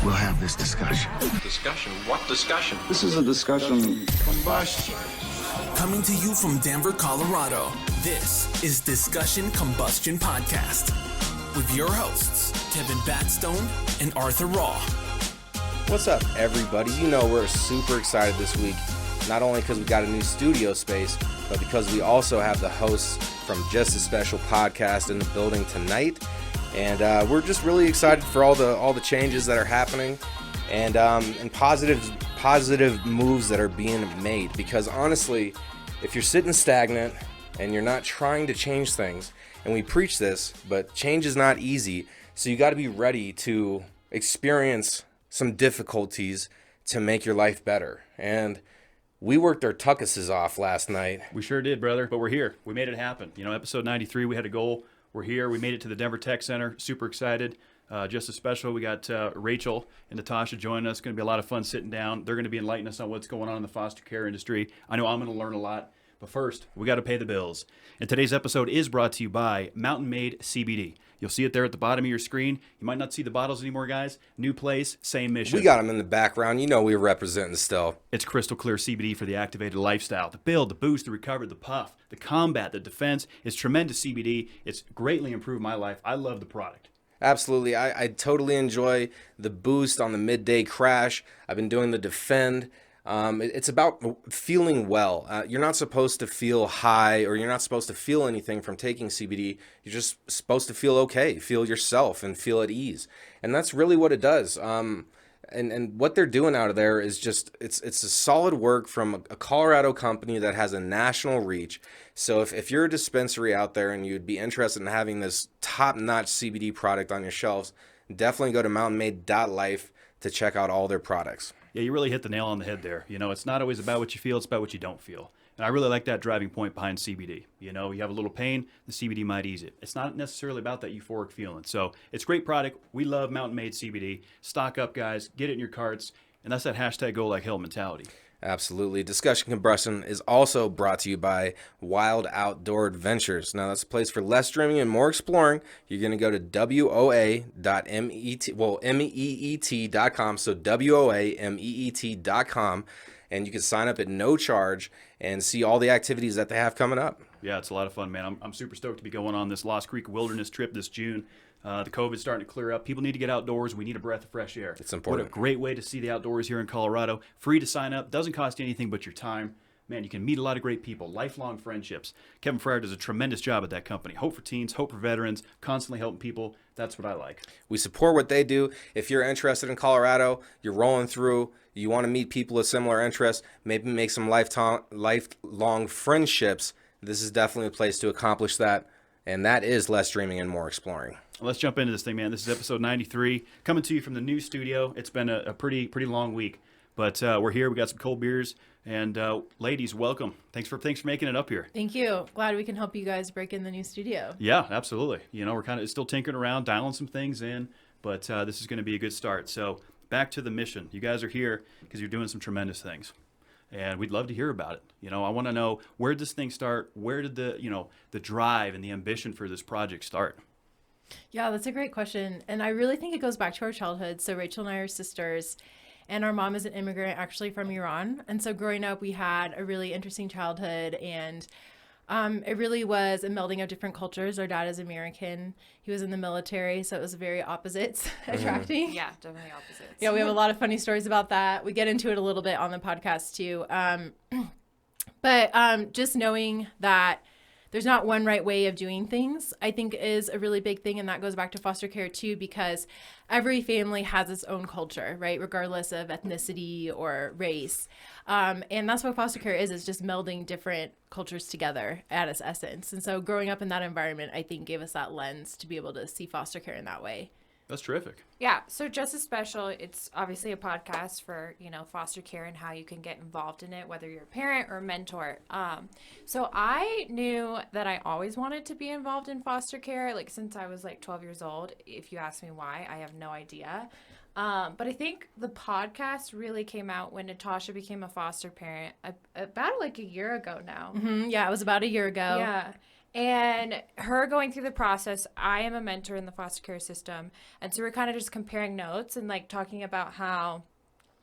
we'll have this discussion. Discussion? What discussion? This is a discussion combustion. Coming to you from Denver, Colorado, this is Discussion Combustion Podcast with your hosts, Kevin Batstone and Arthur Raw. What's up, everybody? You know we're super excited this week, not only because we got a new studio space, but because we also have the hosts from Just a Special Podcast in the building tonight. And we're just really excited for all the changes that are happening and positive moves that are being made. Because honestly, if you're sitting stagnant and you're not trying to change things, and we preach this, but change is not easy, so you got to be ready to experience some difficulties to make your life better. And we worked our tuckuses off last night. We sure did, brother, but we're here. We made it happen. You know, episode 93, we had a goal. We're here. We made it to the Denver Tech Center. Super excited. Just a special. We got Rachel and Natasha joining us. Going to be a lot of fun sitting down. They're going to be enlightening us on what's going on in the foster care industry. I know I'm going to learn a lot. But first, we got to pay the bills. And today's episode is brought to you by Mountain Made CBD. You'll see it there at the bottom of your screen. You might not see the bottles anymore, guys. New place, same mission. We got them in the background. You know we're representing still. It's crystal clear CBD for the activated lifestyle. The build, the boost, the recover, the puff, the combat, the defense. It's tremendous CBD. It's greatly improved my life. I love the product. Absolutely. I totally enjoy the boost on the midday crash. I've been doing the defend. It's about feeling well. You're not supposed to feel high, or you're not supposed to feel anything from taking CBD. You're just supposed to feel okay, feel yourself, and feel at ease. And that's really what it does. And what they're doing out of there is just, it's a solid work from a Colorado company that has a national reach. So if you're a dispensary out there and you'd be interested in having this top-notch CBD product on your shelves, definitely go to mountainmade.life to check out all their products. Yeah, you really hit the nail on the head there. You know, it's not always about what you feel, it's about what you don't feel. And I really like that driving point behind CBD. You know, you have a little pain, the CBD might ease it. It's not necessarily about that euphoric feeling. So it's a great product. We love Mountain Made CBD. Stock up, guys. Get it in your carts. And that's that hashtag go like hell mentality. Absolutely. Discussion Combustion is also brought to you by Wild Outdoor Adventures. Now, that's a place for less dreaming and more exploring. You're going to go to WOA.meet.com, so WOAMEET.com, and you can sign up at no charge and see all the activities that they have coming up. Yeah, it's a lot of fun, man. I'm super stoked to be going on this Lost Creek Wilderness trip this June. The COVID's starting to clear up. People need to get outdoors. We need a breath of fresh air. It's important. What a great way to see the outdoors here in Colorado. Free to sign up. Doesn't cost you anything but your time. Man, you can meet a lot of great people. Lifelong friendships. Kevin Fryer does a tremendous job at that company. Hope for teens, hope for veterans, constantly helping people. That's what I like. We support what they do. If you're interested in Colorado, you're rolling through, you want to meet people with similar interests, maybe make some lifelong friendships, this is definitely a place to accomplish that. And that is less dreaming and more exploring. Let's jump into this thing, man. This is episode 93, coming to you from the new studio. It's been a pretty long week, but we're here. We got some cold beers, and ladies, welcome. Thanks for making it up here. Thank you. Glad we can help you guys break in the new studio. Yeah, absolutely. You know, we're kind of still tinkering around, dialing some things in, but this is going to be a good start. So back to the mission. You guys are here because you're doing some tremendous things. And we'd love to hear about it. You know, I want to know, where did this thing start? Where did the drive and the ambition for this project start? Yeah, that's a great question. And I really think it goes back to our childhood. So Rachel and I are sisters, and our mom is an immigrant actually from Iran. And so growing up, we had a really interesting childhood, and it really was a melding of different cultures. Our dad is American. He was in the military, so it was very opposites attracting. Yeah, definitely opposites. Yeah, we have a lot of funny stories about that. We get into it a little bit on the podcast too. But just knowing that there's not one right way of doing things, I think is a really big thing. And that goes back to foster care too, because every family has its own culture, right? Regardless of ethnicity or race. And that's what foster care is just melding different cultures together at its essence. And so growing up in that environment, I think gave us that lens to be able to see foster care in that way. That's terrific. Yeah, so Just as Special, it's obviously a podcast for, foster care and how you can get involved in it, whether you're a parent or a mentor. So I knew that I always wanted to be involved in foster care, since I was 12 years old. If you ask me why, I have no idea. But I think the podcast really came out when Natasha became a foster parent about a year ago now. Mm-hmm. Yeah, it was about a year ago. Yeah. And her going through the process, I am a mentor in the foster care system. And so we're kind of just comparing notes and like talking about how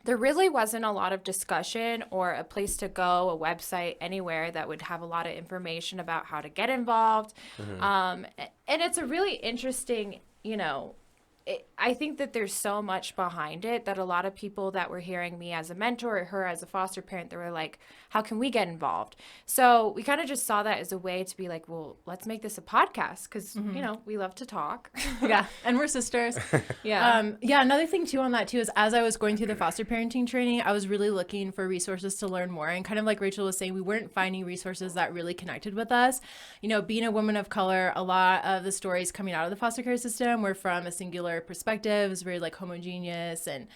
there really wasn't a lot of discussion or a place to go, a website, anywhere that would have a lot of information about how to get involved. And it's a really interesting, I think that there's so much behind it that a lot of people that were hearing me as a mentor or her as a foster parent, they were like, how can we get involved? So we kind of just saw that as a way to be like, well, let's make this a podcast because, we love to talk. Yeah. And we're sisters. Yeah. Another thing too on that too is as I was going through the foster parenting training, I was really looking for resources to learn more. And kind of like Rachel was saying, we weren't finding resources that really connected with us. Being a woman of color, a lot of the stories coming out of the foster care system were from a singular perspective. It was very like homogeneous and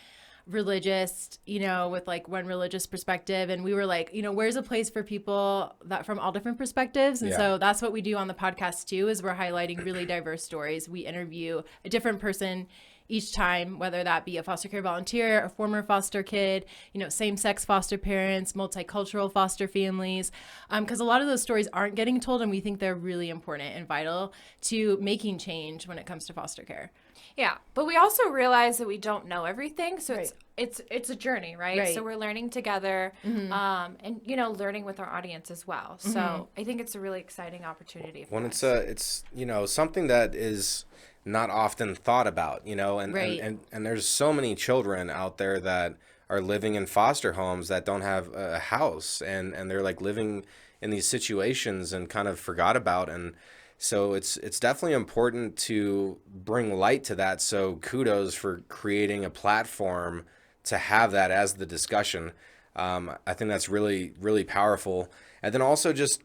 religious, with like one religious perspective. And we were like, where's a place for people that from all different perspectives? And so that's what we do on the podcast too, is we're highlighting really diverse stories. We interview a different person each time, whether that be a foster care volunteer, a former foster kid, same-sex foster parents, multicultural foster families, because a lot of those stories aren't getting told, and we think they're really important and vital to making change when it comes to foster care. Yeah, but we also realize that we don't know everything, so it's a journey, right? Right. So we're learning together, and learning with our audience as well. So I think it's a really exciting opportunity. For us. It's something that is not often thought about, and there's so many children out there that are living in foster homes that don't have a house, and they're like living in these situations and kind of forgot about. And so it's definitely important to bring light to that. So kudos for creating a platform to have that as the discussion. I think that's really, really powerful. And then also just,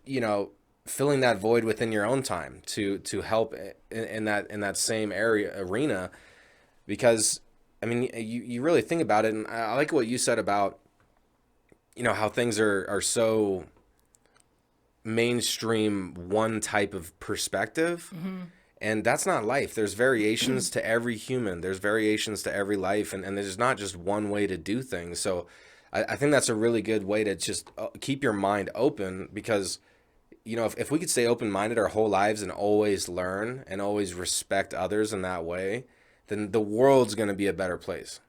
filling that void within your own time to help in that same arena, because I mean, you really think about it. And I like what you said about, how things are so mainstream, one type of perspective. And that's not life. There's variations to every human. There's variations to every life. And there's not just one way to do things. So I think that's a really good way to just keep your mind open, because, if we could stay open-minded our whole lives and always learn and always respect others in that way, then the world's going to be a better place.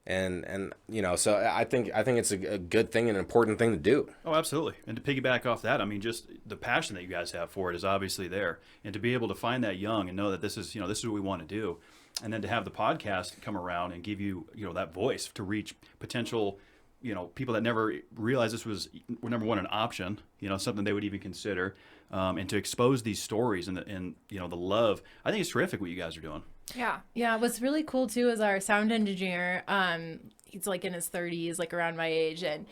And so I think it's a good thing and an important thing to do. Oh, absolutely. And to piggyback off that, I mean, just the passion that you guys have for it is obviously there. And to be able to find that young and know that this is what we want to do. And then to have the podcast come around and give you, that voice to reach potential, people that never realized this was, number one, an option, something they would even consider, and to expose these stories and the love. I think it's terrific what you guys are doing. Yeah. What's really cool too is our sound engineer. He's like in his 30s, like around my age, and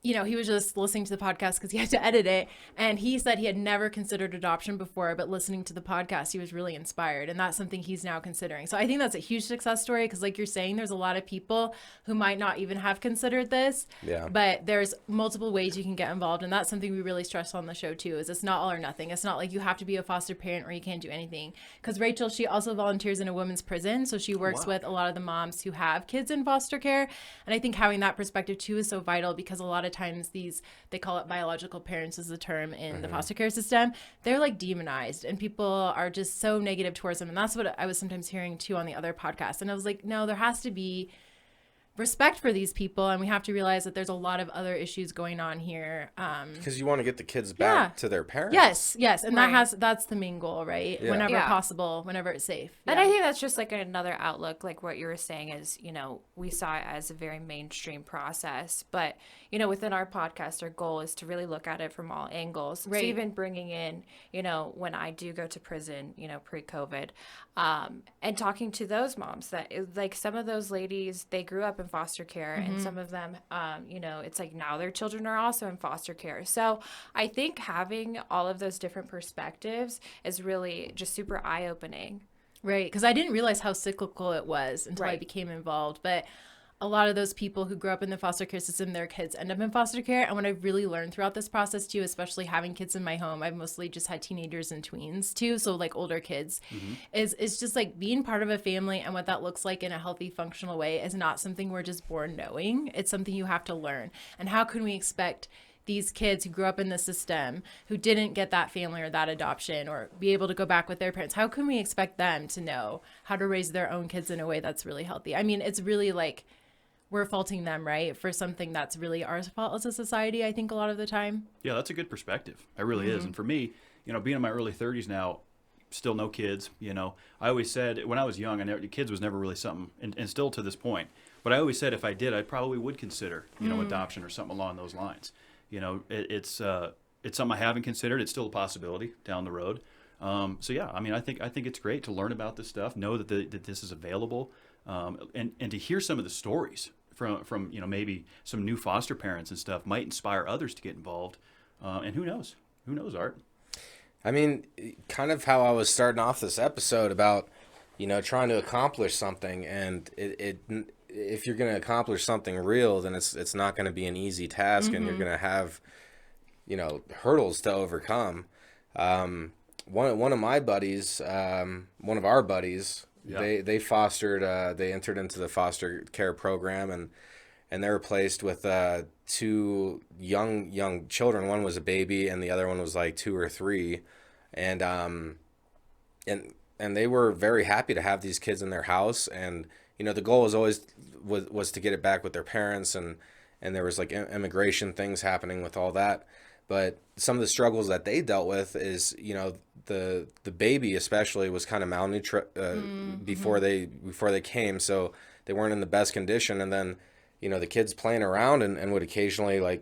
he was just listening to the podcast because he had to edit it, and he said he had never considered adoption before, but listening to the podcast, he was really inspired, and that's something he's now considering. So I think that's a huge success story, because like you're saying, there's a lot of people who might not even have considered this, but there's multiple ways you can get involved, and that's something we really stress on the show too, is it's not all or nothing. It's not like you have to be a foster parent or you can't do anything, because Rachel, she also volunteers in a women's prison, so she works with a lot of the moms who have kids in foster care, and I think having that perspective too is so vital, because a lot of times they call it biological parents is the term in the foster care system. They're like demonized, and people are just so negative towards them. And that's what I was sometimes hearing too on the other podcast. And I was like, no, there has to be respect for these people, and we have to realize that there's a lot of other issues going on here. Because you want to get the kids back to their parents. Yes, and that's the main goal, right? Yeah. Whenever possible, whenever it's safe. And I think that's just like another outlook, like what you were saying is, we saw it as a very mainstream process, but within our podcast, our goal is to really look at it from all angles. Right. So even bringing in, when I do go to prison, pre-COVID, and talking to those moms that like some of those ladies, they grew up in foster care, and some of them, it's like now their children are also in foster care. So I think having all of those different perspectives is really just super eye-opening. Right, because I didn't realize how cyclical it was until I became involved. But a lot of those people who grew up in the foster care system, their kids end up in foster care. And what I've really learned throughout this process too, especially having kids in my home, I've mostly just had teenagers and tweens too, so like older kids, is just like being part of a family, and what that looks like in a healthy, functional way is not something we're just born knowing. It's something you have to learn. And how can we expect these kids who grew up in the system who didn't get that family or that adoption or be able to go back with their parents, how can we expect them to know how to raise their own kids in a way that's really healthy? I mean, it's really like we're faulting them, right, for something that's really our fault as a society, I think, a lot of the time. Yeah, that's a good perspective. It really is. And for me, being in my early 30s now, still no kids, I always said when I was young, kids was never really something, and still to this point. But I always said if I did, I probably would consider, adoption or something along those lines. It's something I haven't considered. It's still a possibility down the road. So yeah, I mean, I think it's great to learn about this stuff, know that this is available, and to hear some of the stories from maybe some new foster parents and stuff might inspire others to get involved. And who knows, Art? I mean, kind of how I was starting off this episode about, trying to accomplish something, and if you're going to accomplish something real, then it's not going to be an easy task, and you're going to have, hurdles to overcome. One of my buddies, one of our buddies, they fostered, they entered into the foster care program, and they were placed with two young children. One was a baby, and the other one was like 2 or 3, and they were very happy to have these kids in their house. And the goal was always was to get it back with their parents, and there was like immigration things happening with all that. But some of the struggles that they dealt with is, the baby especially was kind of malnourished before they came, so they weren't in the best condition. And then, the kids playing around and would occasionally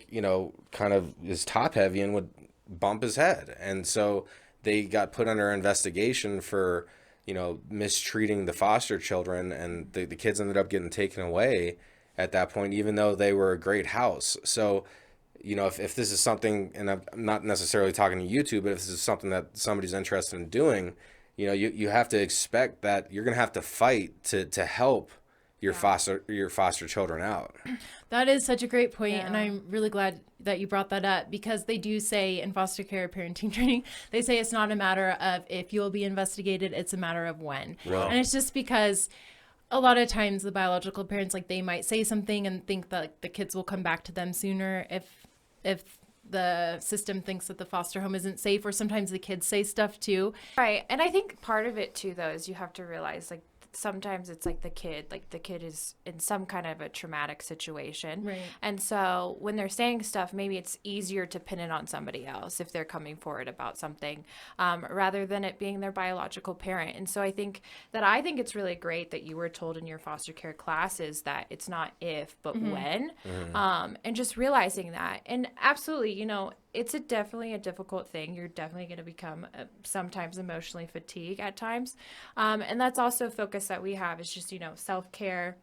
kind of is top heavy and would bump his head. And so they got put under investigation for, mistreating the foster children, and the kids ended up getting taken away at that point, even though they were a great house. So, if this is something, and I'm not necessarily talking to you two, but if this is something that somebody's interested in doing, you have to expect that you're going to have to fight to help your foster children out. That is such a great point, and I'm really glad that you brought that up, because they do say in foster care parenting training, they say it's not a matter of if you'll be investigated, it's a matter of when. Wow. And it's just because a lot of times the biological parents, they might say something and think that the kids will come back to them sooner if the system thinks that the foster home isn't safe, or sometimes the kids say stuff too. Right. And I think part of it too, though, is you have to realize sometimes it's the kid is in some kind of a traumatic situation. Right. And so when they're saying stuff, maybe it's easier to pin it on somebody else if they're coming forward about something, rather than it being their biological parent. And so I think it's really great that you were told in your foster care classes that it's not if, but when, and just realizing that. And absolutely, it's definitely a difficult thing. You're definitely going to become sometimes emotionally fatigued at times. And that's also a focus that we have, is just, self-care,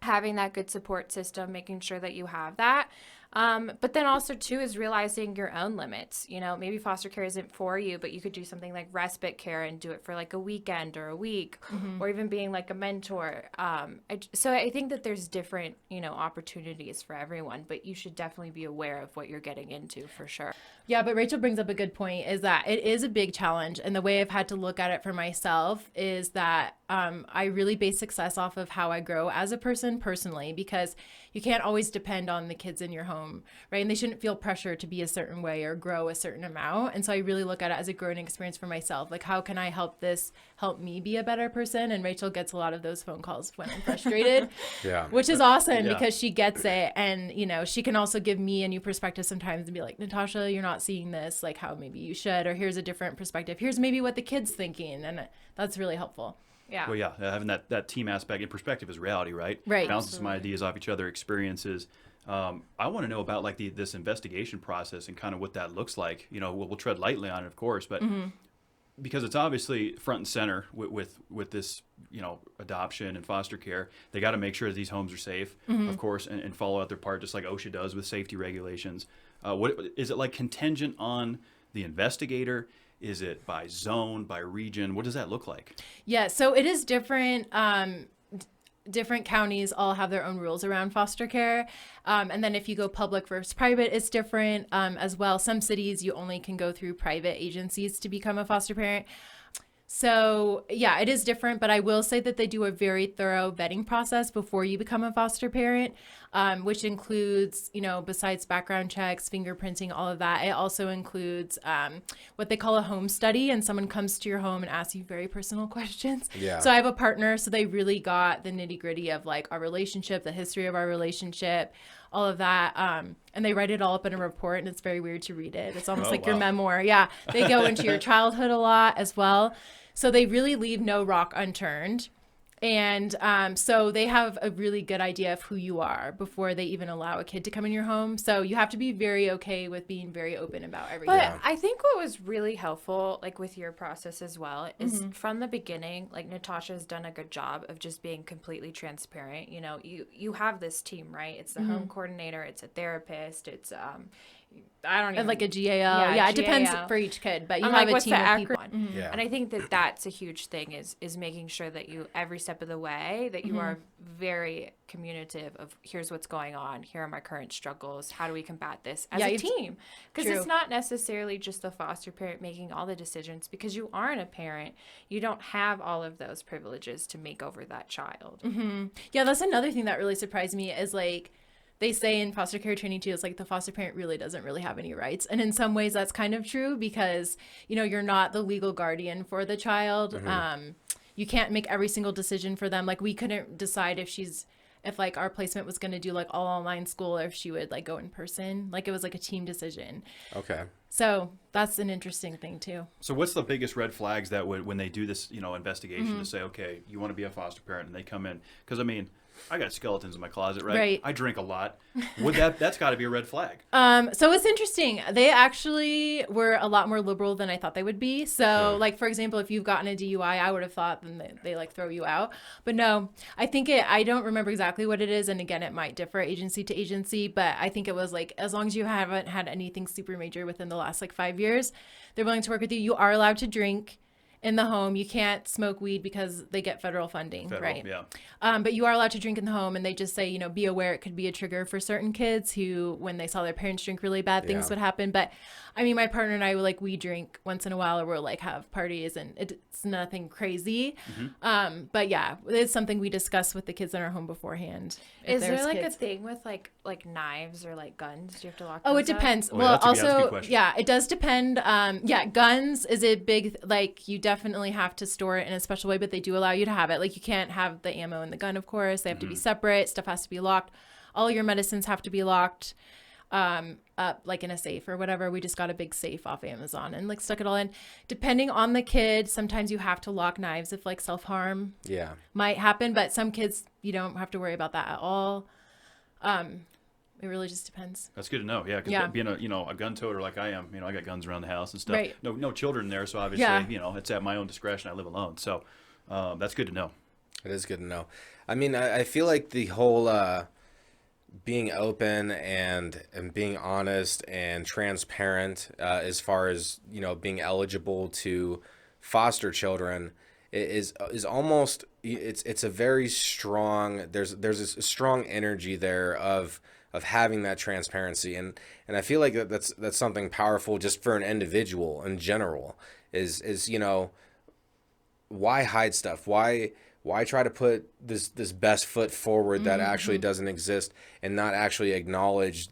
having that good support system, making sure that you have that. But then also too is realizing your own limits. Maybe foster care isn't for you, but you could do something like respite care and do it for a weekend or a week, or even being a mentor. So I think that there's different, opportunities for everyone, but you should definitely be aware of what you're getting into for sure. Yeah, but Rachel brings up a good point, is that it is a big challenge. And the way I've had to look at it for myself is that I really base success off of how I grow as a person personally, because you can't always depend on the kids in your home, right? And they shouldn't feel pressure to be a certain way or grow a certain amount. And so I really look at it as a growing experience for myself. How can I help me be a better person? And Rachel gets a lot of those phone calls when I'm frustrated, which is awesome because she gets it. And, she can also give me a new perspective sometimes and be like, Natasha, you're not seeing this how maybe you should, or here's a different perspective. Here's maybe what the kid's thinking. And that's really helpful. Yeah. Well, having that team aspect in perspective is reality, right? Right. Bouncing some ideas off each other, experiences. I want to know about this investigation process and kind of what that looks like. We'll tread lightly on it, of course, but because it's obviously front and center with this, adoption and foster care, they got to make sure that these homes are safe, of course, and follow out their part, just like OSHA does with safety regulations. What is it contingent on the investigator? Is it by zone, by region? What does that look like? Yeah, so it is different. Different counties all have their own rules around foster care. And then if you go public versus private, it's different as well. Some cities, you only can go through private agencies to become a foster parent. So, yeah, it is different, but I will say that they do a very thorough vetting process before you become a foster parent, which includes, besides background checks, fingerprinting, all of that, it also includes what they call a home study, and someone comes to your home and asks you very personal questions. Yeah. So I have a partner, so they really got the nitty-gritty of like our relationship, the history of our relationship, all of that. And they write it all up in a report, and it's very weird to read it. It's almost like your memoir. Yeah. They go into your childhood a lot as well. So they really leave no rock unturned. And so they have a really good idea of who you are before they even allow a kid to come in your home. So you have to be very okay with being very open about everything. But I think what was really helpful, like with your process as well, is from the beginning, like Natasha's done a good job of just being completely transparent. You have this team, right? It's the home coordinator, it's a therapist, it's I don't even and like a GAL. Yeah, it depends for each kid, but you have a team of people. Yeah. And I think that that's a huge thing is making sure that you, every step of the way, that you are very communicative of here's what's going on, here are my current struggles, how do we combat this as a team? Because it's not necessarily just the foster parent making all the decisions, because you aren't a parent. You don't have all of those privileges to make over that child. Yeah, that's another thing that really surprised me is like, they say in foster care training too, it's like the foster parent really doesn't really have any rights. And in some ways that's kind of true because, you're not the legal guardian for the child. You can't make every single decision for them. Like we couldn't decide if like our placement was going to do like all online school or if she would like go in person. Like it was like a team decision. Okay. So that's an interesting thing too. So what's the biggest red flags that would, when they do this, investigation to say, okay, you want to be a foster parent, and they come in? Because I got skeletons in my closet, right? Right. I drink a lot. That's got to be a red flag. So it's interesting. They actually were a lot more liberal than I thought they would be. So like, for example, if you've gotten a DUI, I would have thought then they like throw you out. But no, I think I don't remember exactly what it is. And again, it might differ agency to agency, but I think it was like, as long as you haven't had anything super major within the last like 5 years, they're willing to work with you. You are allowed to drink in the home. You can't smoke weed because they get federal funding, right? Yeah. But you are allowed to drink in the home, and they just say, be aware it could be a trigger for certain kids who, when they saw their parents drink really bad, things would happen. But my partner and I we drink once in a while, or we'll like have parties, and it's nothing crazy. But yeah, it's something we discuss with the kids in our home beforehand. Is there like a thing with like knives or like guns? Do you have to lock those it depends. up? Well, that's a good also, question. yeah, it does depend. Guns is a big, like you definitely have to store it in a special way, but they do allow you to have it. Like you can't have the ammo in the gun, of course. They have to be separate. Stuff has to be locked. All your medicines have to be locked up like in a safe or whatever. We just got a big safe off Amazon and like stuck it all in. Depending on the kid, sometimes you have to lock knives if like self-harm might happen, but some kids you don't have to worry about that at all. It really just depends. That's good to know. Yeah, because being a gun toter like I am, I got guns around the house and stuff. Right. No children there, so obviously, it's at my own discretion. I live alone, so that's good to know. It is good to know. I feel like the whole being open and being honest and transparent as far as being eligible to foster children is almost it's a very strong there's a strong energy there of having that transparency, and I feel like that's something powerful just for an individual in general is why hide stuff? Why try to put this best foot forward that actually doesn't exist and not actually acknowledge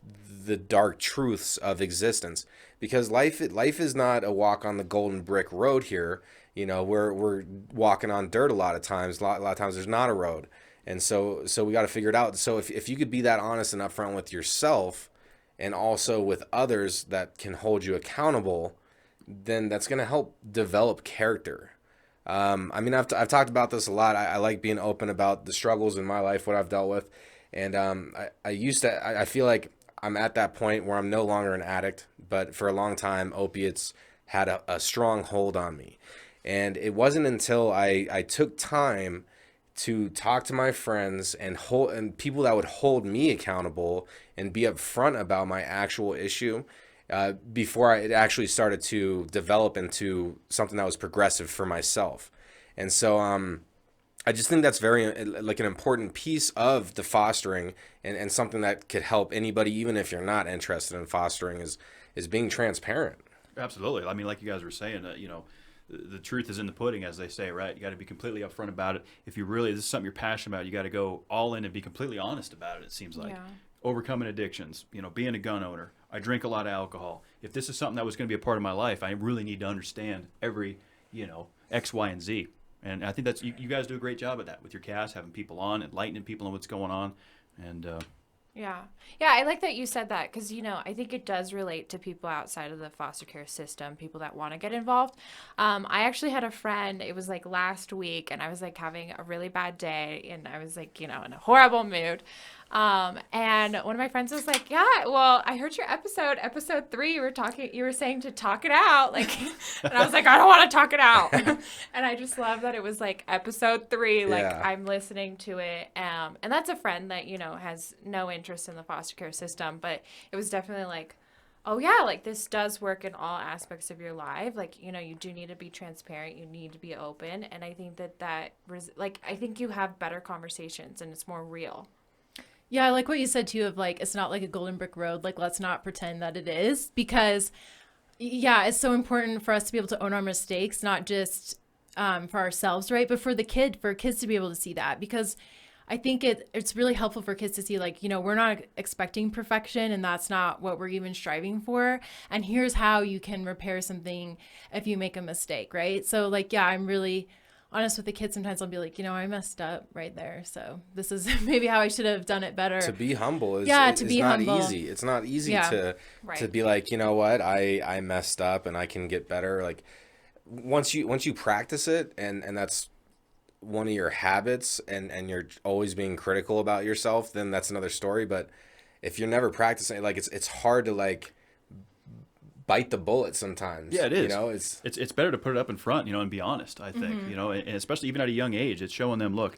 the dark truths of existence? Because life is not a walk on the golden brick road here. We're walking on dirt a lot of times. A lot of times there's not a road. And so we got to figure it out. So if you could be that honest and upfront with yourself and also with others that can hold you accountable, then that's going to help develop character. I've talked about this a lot. I like being open about the struggles in my life, what I've dealt with. And I feel like I'm at that point where I'm no longer an addict, but for a long time, opiates had a strong hold on me. And it wasn't until I took time to talk to my friends and people that would hold me accountable and be upfront about my actual issue before it actually started to develop into something that was progressive for myself. And so I just think that's very like an important piece of the fostering and something that could help anybody, even if you're not interested in fostering, is being transparent. Absolutely. Like you guys were saying, the truth is in the pudding, as they say, right? You got to be completely upfront about it. If you really, this is something you're passionate about, you got to go all in and be completely honest about it, it seems like. Yeah. Overcoming addictions, being a gun owner. I drink a lot of alcohol. If this is something that was going to be a part of my life, I really need to understand every, X, Y, and Z. And I think that's, you guys do a great job at that with your cast, having people on, enlightening people on what's going on. And, Yeah. Yeah, I like that you said that because, I think it does relate to people outside of the foster care system, people that want to get involved. I actually had a friend, it was like last week, and I was like having a really bad day, and I was like, in a horrible mood. And one of my friends was like, yeah, well, I heard your episode 3, you were saying to talk it out. Like, and I was like, I don't want to talk it out. And I just love that it was like episode 3, like I'm listening to it. And that's a friend that, has no interest in the foster care system, but it was definitely like, oh yeah, like this does work in all aspects of your life. Like, you do need to be transparent. You need to be open. And I think I think you have better conversations and it's more real. Yeah, I like what you said too of like, it's not like a golden brick road. Like, let's not pretend that it is, because it's so important for us to be able to own our mistakes, not just for ourselves, right? But for kids to be able to see that, because I think it's really helpful for kids to see, like, we're not expecting perfection, and that's not what we're even striving for. And here's how you can repair something if you make a mistake, right? So like, I'm really honest with the kids. Sometimes I'll be like, I messed up right there. So this is maybe how I should have done it better. To be humble is not humble. Easy. It's not easy to be like, what, I messed up and I can get better. Like once you practice it and that's one of your habits and you're always being critical about yourself, then that's another story. But if you're never practicing, like it's hard to like bite the bullet sometimes. Yeah, it is. It's better to put it up in front, and be honest, I think, and especially even at a young age, it's showing them, look,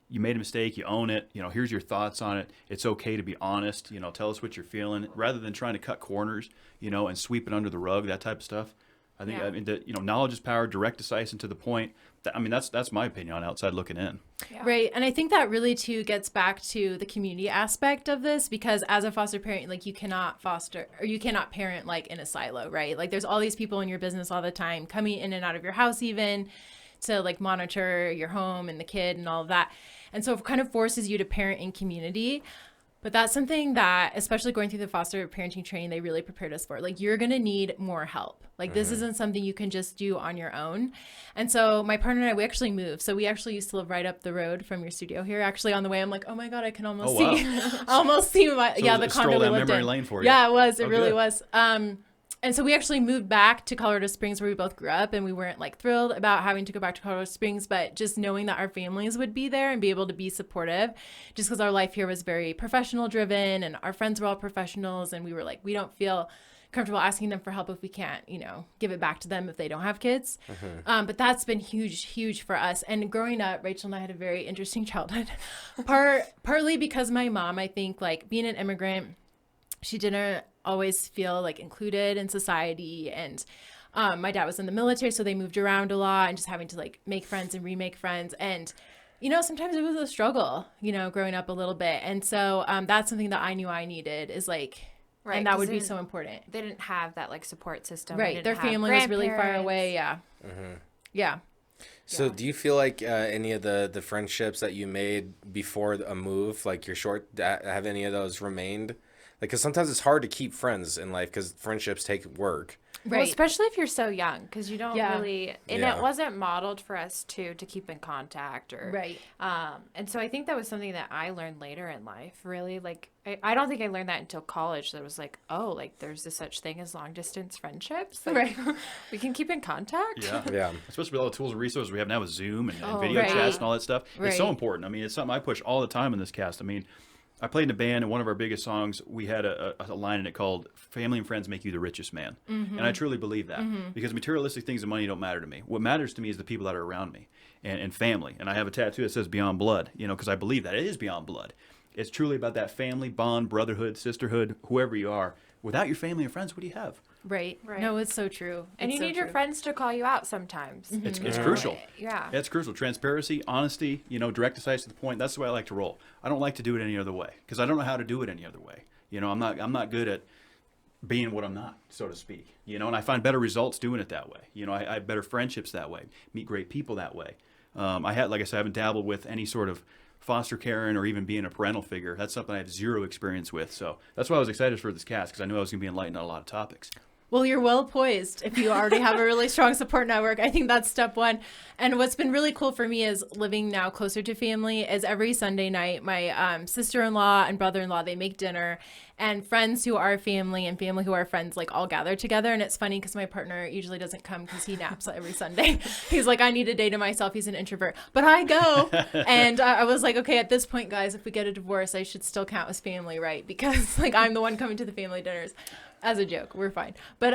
you made a mistake, you own it, here's your thoughts on it. It's okay to be honest, tell us what you're feeling, rather than trying to cut corners, and sweep it under the rug, that type of stuff. I think, knowledge is power, direct, decisive, and to the point. That's my opinion on outside looking in. Yeah. Right. And I think that really too gets back to the community aspect of this, because as a foster parent, like you cannot parent like in a silo, right? Like there's all these people in your business all the time coming in and out of your house, even to like monitor your home and the kid and all of that. And so it kind of forces you to parent in community. But that's something that, especially going through the foster parenting training, they really prepared us for. Like, you're going to need more help. Like, this isn't something you can just do on your own. And so my partner and I, we actually moved. So we actually used to live right up the road from your studio here. Actually, on the way, I'm like, oh my God, I can almost see the condo we lived in. Lane for you. Yeah, it was. It really was. And so we actually moved back to Colorado Springs, where we both grew up, and we weren't like thrilled about having to go back to Colorado Springs, but just knowing that our families would be there and be able to be supportive, just because our life here was very professional driven and our friends were all professionals, and we were like, we don't feel comfortable asking them for help if we can't, give it back to them if they don't have kids. But that's been huge for us. And growing up, Rachel and I had a very interesting childhood, partly because my mom, I think, like being an immigrant, she didn't always feel like included in society, and my dad was in the military, so they moved around a lot and just having to like make friends and remake friends, and sometimes it was a struggle growing up a little bit. And so that's something that I knew I needed, is like, right, and that would be so important. They didn't have that like support system, right? Their family was really far away. So do you feel like any of the friendships that you made before a move, like have any of those remained? Like, because sometimes it's hard to keep friends in life because friendships take work. Right. Well, especially if you're so young, because you don't really, and it wasn't modeled for us to keep in contact or, right. And so I think that was something that I learned later in life, really. Like, I don't think I learned that until college. That was like, oh, like there's this such thing as long distance friendships. Like, right. We can keep in contact. Yeah. Especially with all the tools and resources we have now with Zoom and video chats and all that stuff. Right. It's so important. I mean, it's something I push all the time in this cast. I mean, I played in a band, and one of our biggest songs, we had a line in it called "Family and Friends Make You the Richest Man," and I truly believe that, because materialistic things and money don't matter to me. What matters to me is the people that are around me and family. And I have a tattoo that says "Beyond Blood," because I believe that it is beyond blood. It's truly about that family bond, brotherhood, sisterhood, whoever you are. Without your family and friends, what do you have? Right. No, it's so true. And you need your friends to call you out sometimes. It's crucial. Yeah. It's crucial. Transparency, honesty, direct, decisive to the point. That's the way I like to roll. I don't like to do it any other way because I don't know how to do it any other way. I'm not good at being what I'm not, so to speak, you know, and I find better results doing it that way. You know, I have better friendships that way, meet great people that way. Like I said, I haven't dabbled with any sort of foster caring or even being a parental figure. That's something I have zero experience with. So that's why I was excited for this cast, because I knew I was going to be enlightened on a lot of topics. Well, you're well poised if you already have a really strong support network. I think that's step one. And what's been really cool for me is living now closer to family is every Sunday night, my sister-in-law and brother-in-law, they make dinner, and friends who are family and family who are friends, like, all gather together. And it's funny because my partner usually doesn't come because he naps every Sunday. He's like, I need a day to myself. He's an introvert, but I go. And I was like, okay, at this point, guys, if we get a divorce, I should still count as family, right? Because, like, I'm the one coming to the family dinners. As a joke, we're fine. But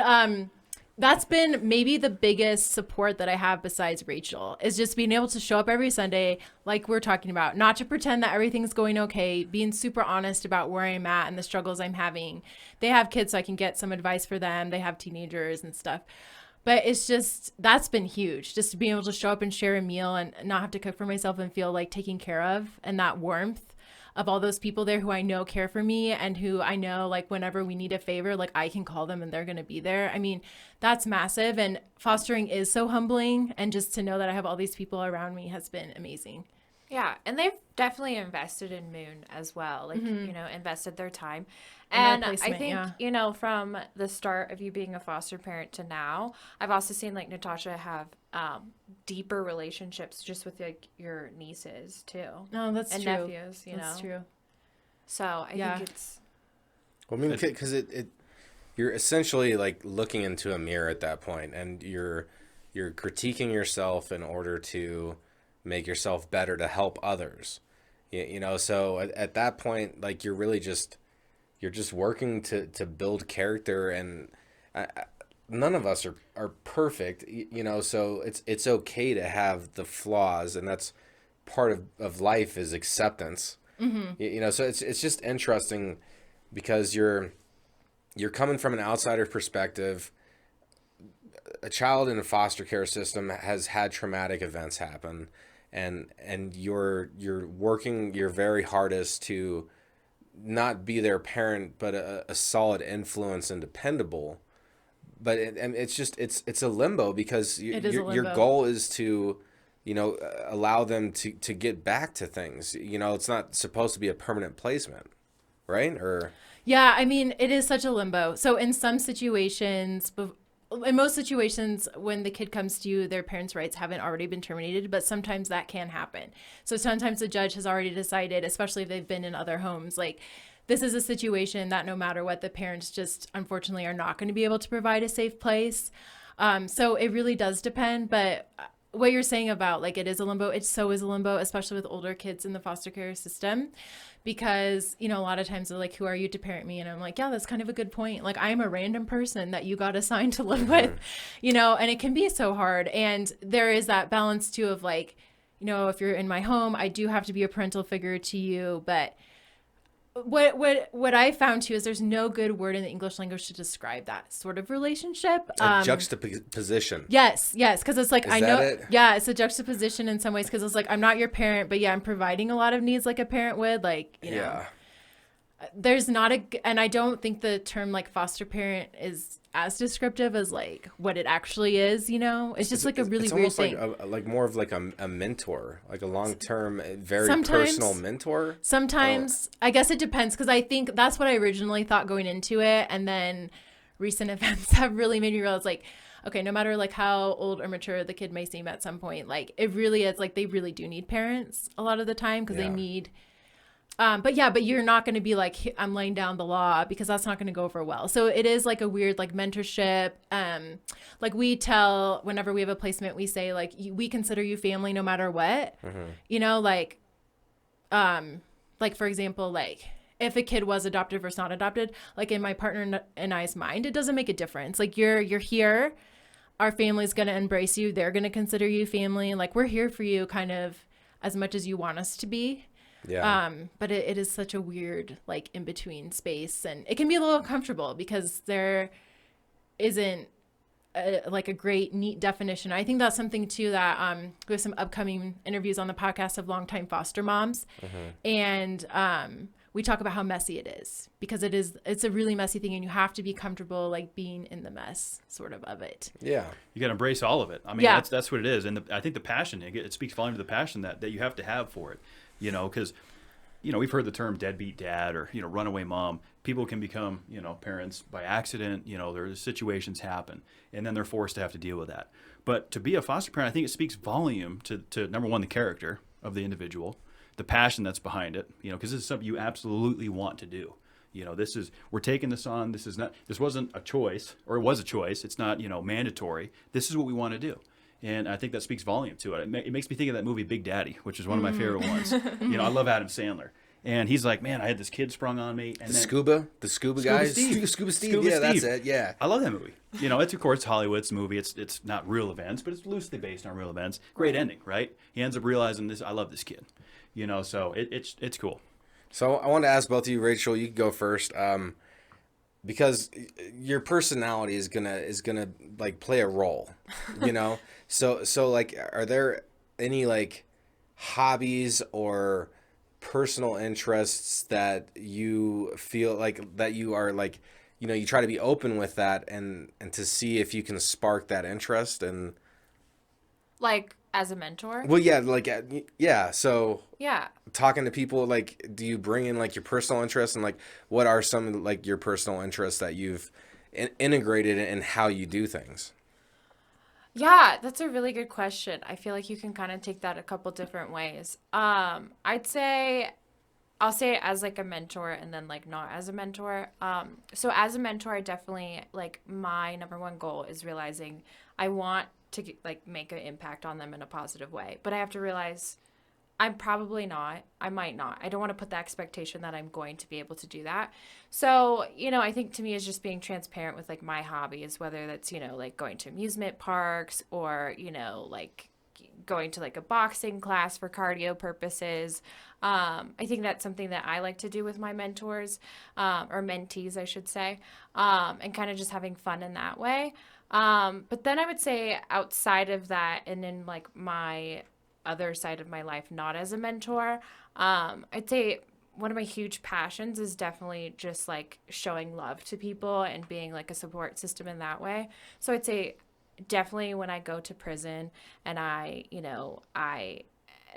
that's been maybe the biggest support that I have besides Rachel, is just being able to show up every Sunday, like we're talking about, not to pretend that everything's going okay, being super honest about where I'm at and the struggles I'm having. They have kids, so I can get some advice for them. They have teenagers and stuff. But it's just, that's been huge, just to be able to show up and share a meal and not have to cook for myself and feel like taken care of, and that warmth of all those people there who I know care for me and who I know, like, whenever we need a favor, like, I can call them and they're going to be there. I mean, that's massive. And fostering is so humbling. And just to know that I have all these people around me has been amazing. Yeah, and they've definitely invested in Moon as well, like, you know, invested their time. And And our I placement, think, yeah. you know, from the start of you being a foster parent to now, I've also seen, like, Natasha have deeper relationships just with, like, your nieces, too. No, that's and true. nephews, you That's know. true. So I Yeah. think it's... Well, I mean, because you're essentially, like, looking into a mirror at that point, and you're critiquing yourself in order to make yourself better to help others. You know, so at that point, like, you're really just working to build character, and none of us are perfect, you know, so it's okay to have the flaws, and that's part of life, is acceptance. You know, so it's just interesting because you're coming from an outsider perspective. A child in a foster care system has had traumatic events happen, and you're working your very hardest to not be their parent, but a solid influence and dependable. But it's a limbo, because It is a your limbo. goal is to, you know, allow them to get back to things. You know, it's not supposed to be a permanent placement, right? Or Yeah, I mean, it is such a limbo. So in some situations, in most situations, when the kid comes to you, their parents' rights haven't already been terminated, but sometimes that can happen. So sometimes the judge has already decided, especially if they've been in other homes, like, this is a situation that no matter what, the parents just unfortunately are not going to be able to provide a safe place. So it really does depend. But what you're saying about, like, it is a limbo, it so is a limbo, especially with older kids in the foster care system. Because, you know, a lot of times they're like, who are you to parent me? And I'm like, yeah, that's kind of a good point. Like, I'm a random person that you got assigned to live with, you know, and it can be so hard. And there is that balance too of, like, you know, if you're in my home, I do have to be a parental figure to you. But what I found too is there's no good word in the English language to describe that sort of relationship. a juxtaposition. Yes, because it's like, Is I that know, it? yeah, it's a juxtaposition in some ways, because it's like, I'm not your parent, but yeah, I'm providing a lot of needs like a parent would, like, you know. Yeah. There's not and I don't think the term, like, foster parent is as descriptive as, like, what it actually is, you know. It's just like a really it's weird almost thing. like more of like a mentor, like a long-term, very Sometimes- personal mentor. Sometimes, I guess it depends, because I think that's what I originally thought going into it, and then recent events have really made me realize, like, okay, no matter, like, how old or mature the kid may seem at some point, like, it really is, like, they really do need parents a lot of the time, because they Yeah. need but you're not going to be like, I'm laying down the law, because that's not going to go over well. So it is like a weird, like, mentorship. Like, we tell, whenever we have a placement, we say, like, we consider you family no matter what, you know, like, for example, like, if a kid was adopted versus not adopted, like, in my partner and I's mind, it doesn't make a difference. Like, you're here, our family's going to embrace you. They're going to consider you family. Like, we're here for you kind of as much as you want us to be. Yeah. But it is such a weird, like, in-between space, and it can be a little uncomfortable because there isn't like a great, neat definition. I think that's something too that we have some upcoming interviews on the podcast of longtime foster moms, and we talk about how messy it is, because it's a really messy thing, and you have to be comfortable like being in the mess sort of it. Yeah. You got to embrace all of it. I mean, Yeah. that's what it is. And I think the passion, it speaks volume to the passion that you have to have for it, you know, because, you know, we've heard the term deadbeat dad or, you know, runaway mom. People can become, you know, parents by accident. You know, there's situations happen, and then they're forced to have to deal with that. But to be a foster parent, I think it speaks volume to number one, the character of the individual, the passion that's behind it, you know, because this is something you absolutely want to do. You know, we're taking this on. This wasn't a choice, or it was a choice. It's not, you know, mandatory. This is what we want to do. And I think that speaks volume to it. It makes me think of that movie Big Daddy, which is one of my favorite ones. You know, I love Adam Sandler. And he's like, man, I had this kid sprung on me. And The scuba guys? Steve. Scuba Steve. Scuba Yeah, that's Steve. it. Yeah. I love that movie. You know, it's, of course, Hollywood. It's a movie. It's not real events, but it's loosely based on real events. Great ending, right? He ends up realizing this. I love this kid. You know, so it's cool. So I want to ask both of you, Rachel, you can go first. Because your personality is gonna like play a role, you know? So like, are there any like hobbies or personal interests that you feel like that you are like, you know, you try to be open with that and to see if you can spark that interest? And Like as a mentor? well, yeah, like, yeah. So Yeah. talking to people, like, do you bring in like your personal interests, and like what are some like your personal interests that you've integrated in how you do things? Yeah, that's a really good question. I feel like you can kind of take that a couple different ways. I'll say it as like a mentor and then like not as a mentor. So as a mentor, I definitely like my number one goal is realizing I want to like make an impact on them in a positive way, but I have to realize I'm probably not. I might not. I don't want to put the expectation that I'm going to be able to do that. So, you know, I think to me is just being transparent with like my hobbies, whether that's, you know, like going to amusement parks or, you know, like going to like a boxing class for cardio purposes. I think that's something that I like to do with my mentors, or mentees, I should say, and kind of just having fun in that way. But then I would say outside of that, and in like my other side of my life, not as a mentor, I'd say one of my huge passions is definitely just like showing love to people and being like a support system in that way. So I'd say definitely when I go to prison and I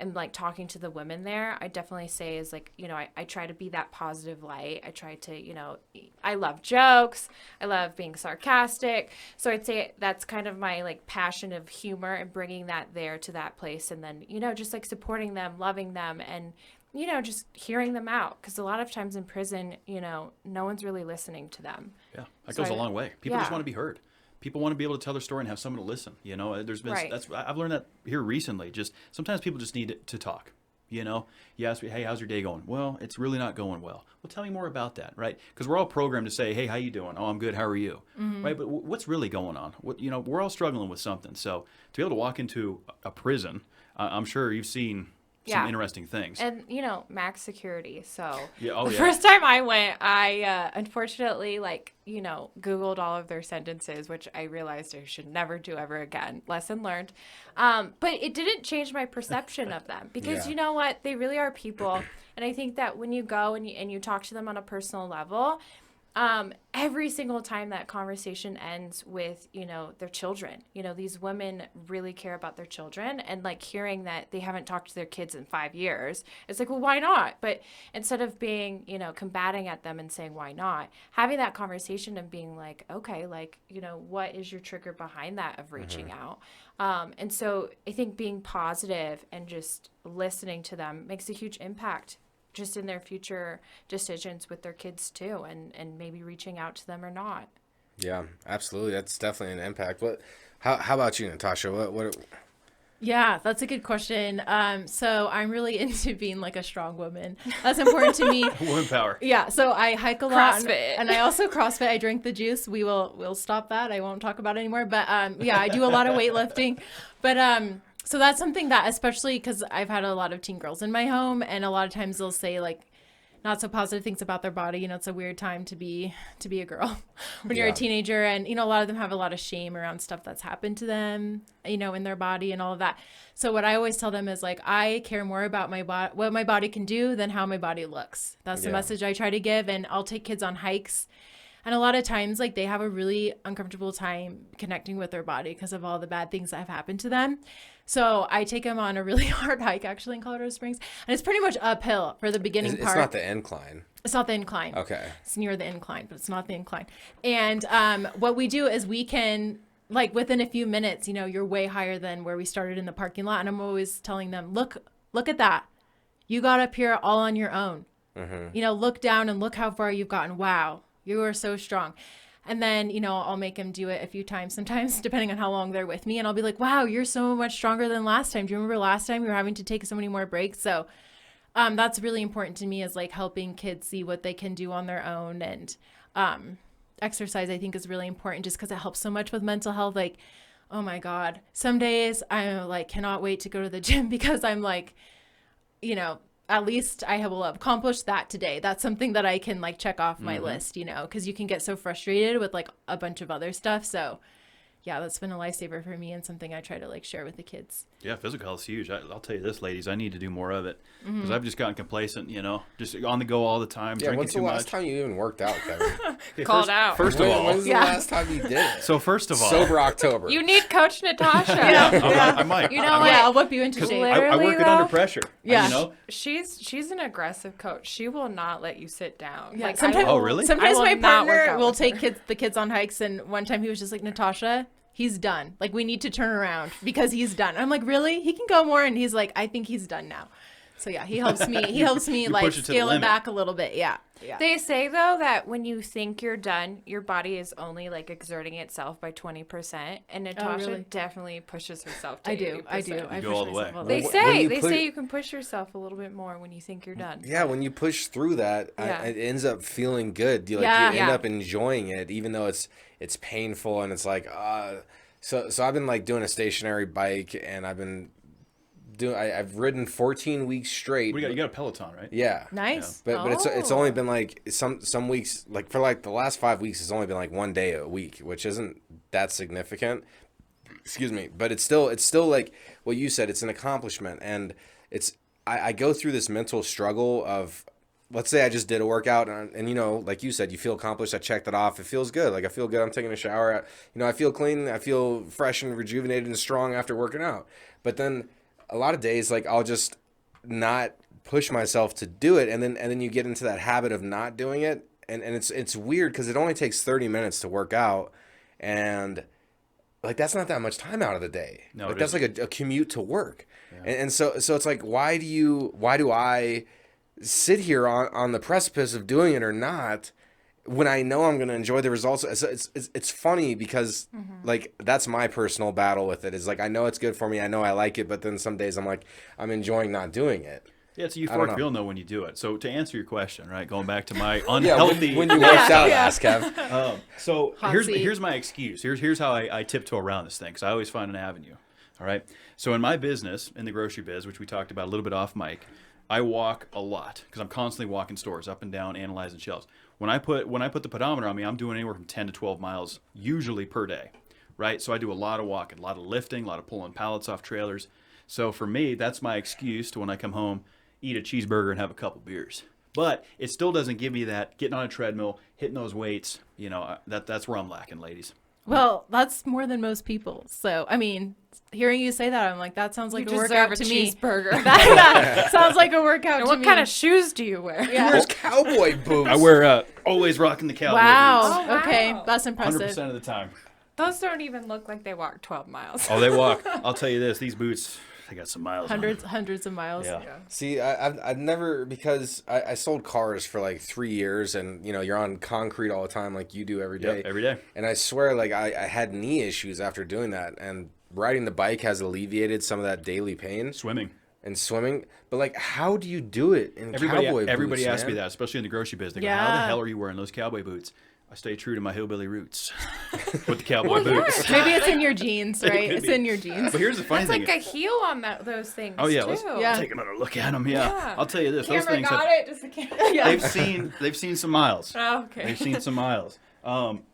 am like talking to the women there, I definitely say is like, you know, I try to be that positive light. I try to, you know, I love jokes. I love being sarcastic. So I'd say that's kind of my like passion of humor and bringing that there to that place. And then, you know, just like supporting them, loving them, and, you know, just hearing them out. Because a lot of times in prison, you know, no one's really listening to them. Yeah, that goes a long way. People just want to be heard. People want to be able to tell their story and have someone to listen. You know, there's been I've learned that here recently. Just sometimes people just need to talk. You know, you ask me, hey, how's your day going? Well, it's really not going well. Well, tell me more about that, right? Because we're all programmed to say, hey, how you doing? Oh, I'm good. How are you? Mm-hmm. Right? But what's really going on? You know, we're all struggling with something. So to be able to walk into a prison, I'm sure you've seen some interesting things. And, you know, max security. So the first time I went, I unfortunately, like, you know, Googled all of their sentences, which I realized I should never do ever again. Lesson learned. But it didn't change my perception of them because you know what? They really are people. And I think that when you go and you talk to them on a personal level, every single time that conversation ends with, you know, their children, you know, these women really care about their children, and like hearing that they haven't talked to their kids in 5 years, it's like, well, why not? But instead of being, you know, combating at them and saying, why not, having that conversation and being like, okay, like, you know, what is your trigger behind that of reaching out? And so I think being positive and just listening to them makes a huge impact just in their future decisions with their kids too, and maybe reaching out to them or not. Yeah, absolutely. That's definitely an impact. How about you, Natasha? What? Yeah, that's a good question. So I'm really into being like a strong woman. That's important to me. Woman power. Yeah, so I hike a lot, CrossFit. and I also CrossFit. I drink the juice. We'll stop that. I won't talk about it anymore. But yeah, I do a lot of weightlifting. But so that's something that, especially because I've had a lot of teen girls in my home, and a lot of times they'll say like, not so positive things about their body. You know, it's a weird time to be a girl when you're a Yeah. teenager, and you know, a lot of them have a lot of shame around stuff that's happened to them, you know, in their body and all of that. So what I always tell them is like, I care more about my body, what my body can do, than how my body looks. That's the Yeah. message I try to give. And I'll take kids on hikes, and a lot of times, like, they have a really uncomfortable time connecting with their body because of all the bad things that have happened to them. So I take them on a really hard hike, actually, in Colorado Springs. And it's pretty much uphill for the beginning It's part. not the incline. It's not the incline. Okay. It's near the incline, but it's not the incline. And what we do is we can, like, within a few minutes, you know, you're way higher than where we started in the parking lot. And I'm always telling them, look at that. You got up here all on your own. You know, look down and look how far you've gotten. Wow. You are so strong. And then, you know, I'll make them do it a few times, sometimes depending on how long they're with me. And I'll be like, wow, you're so much stronger than last time. Do you remember last time you were having to take so many more breaks? So that's really important to me, is like helping kids see what they can do on their own. And exercise, I think, is really important just because it helps so much with mental health. Like, oh my God, some days I like cannot wait to go to the gym because I'm like, you know, at least I will have accomplished that today. That's something that I can like check off my list, you know, because you can get so frustrated with like a bunch of other stuff. So yeah, that's been a lifesaver for me and something I try to like share with the kids. Yeah, physical health is huge. I'll tell you this, ladies, I need to do more of it because I've just gotten complacent, you know, just on the go all the time, Yeah, drinking when's the too last much. time you even worked out, Kevin? Okay, Called out. First of all, When's the last time you did it? so first of all, Sober October. You need Coach Natasha. I might. You know I what? Yeah, I'll whip you into shape. I work it though, under pressure. Yeah. You know? She's an aggressive coach. She will not let you sit down. Yeah, Like, sometimes, Oh, really? Sometimes I will my not work partner out will with take her. the kids on hikes, and one time he was just like, Natasha, he's done. Like, we need to turn around because he's done. I'm like, really? He can go more, and he's like, I think he's done now. So yeah, he helps me. He helps me you like push it to the scale it limit. back a little bit. Yeah. Yeah. They say though that when you think you're done, your body is only like exerting itself by 20%, and Natasha really? definitely pushes herself to I do. 80%. I do. I go push all the myself way. a They little. say put- you can push yourself a little bit more when you think you're done. Yeah, when you push through that, Yeah. it ends up feeling good. You Yeah. you end Yeah. up enjoying it, even though it's painful and it's like, So I've been like doing a stationary bike, and I've been I've ridden 14 weeks straight. You got a Peloton, right? Yeah. Nice. But it's only been like some weeks, like for like the last 5 weeks, it's only been like one day a week, which isn't that significant. Excuse me, but it's still like what you said. It's an accomplishment, and I go through this mental struggle of, let's say I just did a workout, and you know, like you said, you feel accomplished. I checked it off. It feels good. Like I feel good. I'm taking a shower. You know, I feel clean. I feel fresh and rejuvenated and strong after working out. But then a lot of days, like I'll just not push myself to do it, and then you get into that habit of not doing it, and it's weird because it only takes 30 minutes to work out, and like that's not that much time out of the day. No, like it that's like a commute to work, and so it's like why do I sit here on the precipice of doing it or not when I know I'm going to enjoy the results? It's funny because like that's my personal battle with it, is like I know it's good for me, I know I like it, but then some days I'm like I'm enjoying not doing it. Yeah, it's a I don't euphoric know. feeling though when you do it. So to answer your question, right, going back to my Yeah, unhealthy. when you worked out, ask Kev. So Hot here's seat. here's my excuse. Here's how I tiptoe around this thing, because I always find an avenue. All right. So in my business, in the grocery biz, which we talked about a little bit off mic, I walk a lot because I'm constantly walking stores up and down, analyzing shelves. When I put the pedometer on me, I'm doing anywhere from 10 to 12 miles usually per day, right? So I do a lot of walking, a lot of lifting, a lot of pulling pallets off trailers. So for me, that's my excuse to when I come home, eat a cheeseburger and have a couple beers. But it still doesn't give me that getting on a treadmill, hitting those weights. You know, that's where I'm lacking, ladies. Well, that's more than most people. So, I mean, hearing you say that, I'm like, that sounds like You a deserve workout a to me. cheeseburger. That sounds like a workout And to what me. kind of shoes do you wear? Yeah. Where's cowboy boots? I wear always rocking the cowboy Wow. boots. Oh, Okay, wow. that's 100% impressive. of the time. Those don't even look like they walk 12 miles. Oh, they walk. I'll tell you this: these boots, they got some miles. on them. Hundreds of miles. Yeah. See, I've never, because I sold cars for like 3 years, and you know you're on concrete all the time like you do every day. Yep, every day. And I swear, like I had knee issues after doing that, and riding the bike has alleviated some of that daily pain. Swimming. And swimming, but like, how do you do it in cowboy boots? Everybody asks me man? that, especially in the grocery business. They go, Yeah. how the hell are you wearing those cowboy boots? I stay true to my hillbilly roots with the cowboy boots. Maybe it's in your genes, right? could It's be. in your genes. But here's the funny It's thing. like a heel on those things. Oh yeah, too. let's take another look at them. Yeah. Yeah. I'll tell you this: those Camera things got have, it. Just the camera. they've seen some miles. Oh, okay. They've seen some miles.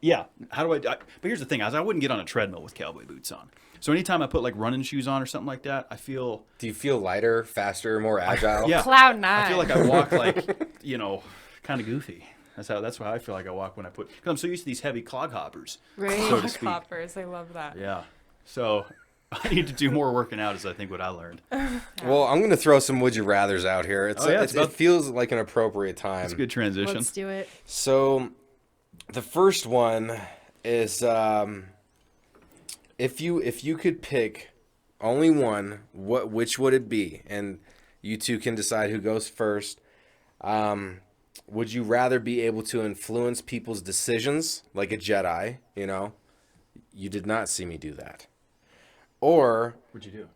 Yeah. How do I? But here's the thing: I wouldn't get on a treadmill with cowboy boots on. So anytime I put like running shoes on or something like that, I feel. Do you feel lighter, faster, more agile? Yeah. Cloud nine. I feel like I walk like kind of goofy. That's how I feel like I walk when I put. Because I'm so used to these heavy clog hoppers. Right. So to speak. Hoppers. I love that. Yeah. So I need to do more working out, is I think what I learned. Well, I'm going to throw some would you rathers out here. It feels like an appropriate time. It's a good transition. Let's do it. So, the first one is if you could pick only one, which would it be? And you two can decide who goes first. Would you rather be able to influence people's decisions like a Jedi? You did not see me do that. Or What'd you do?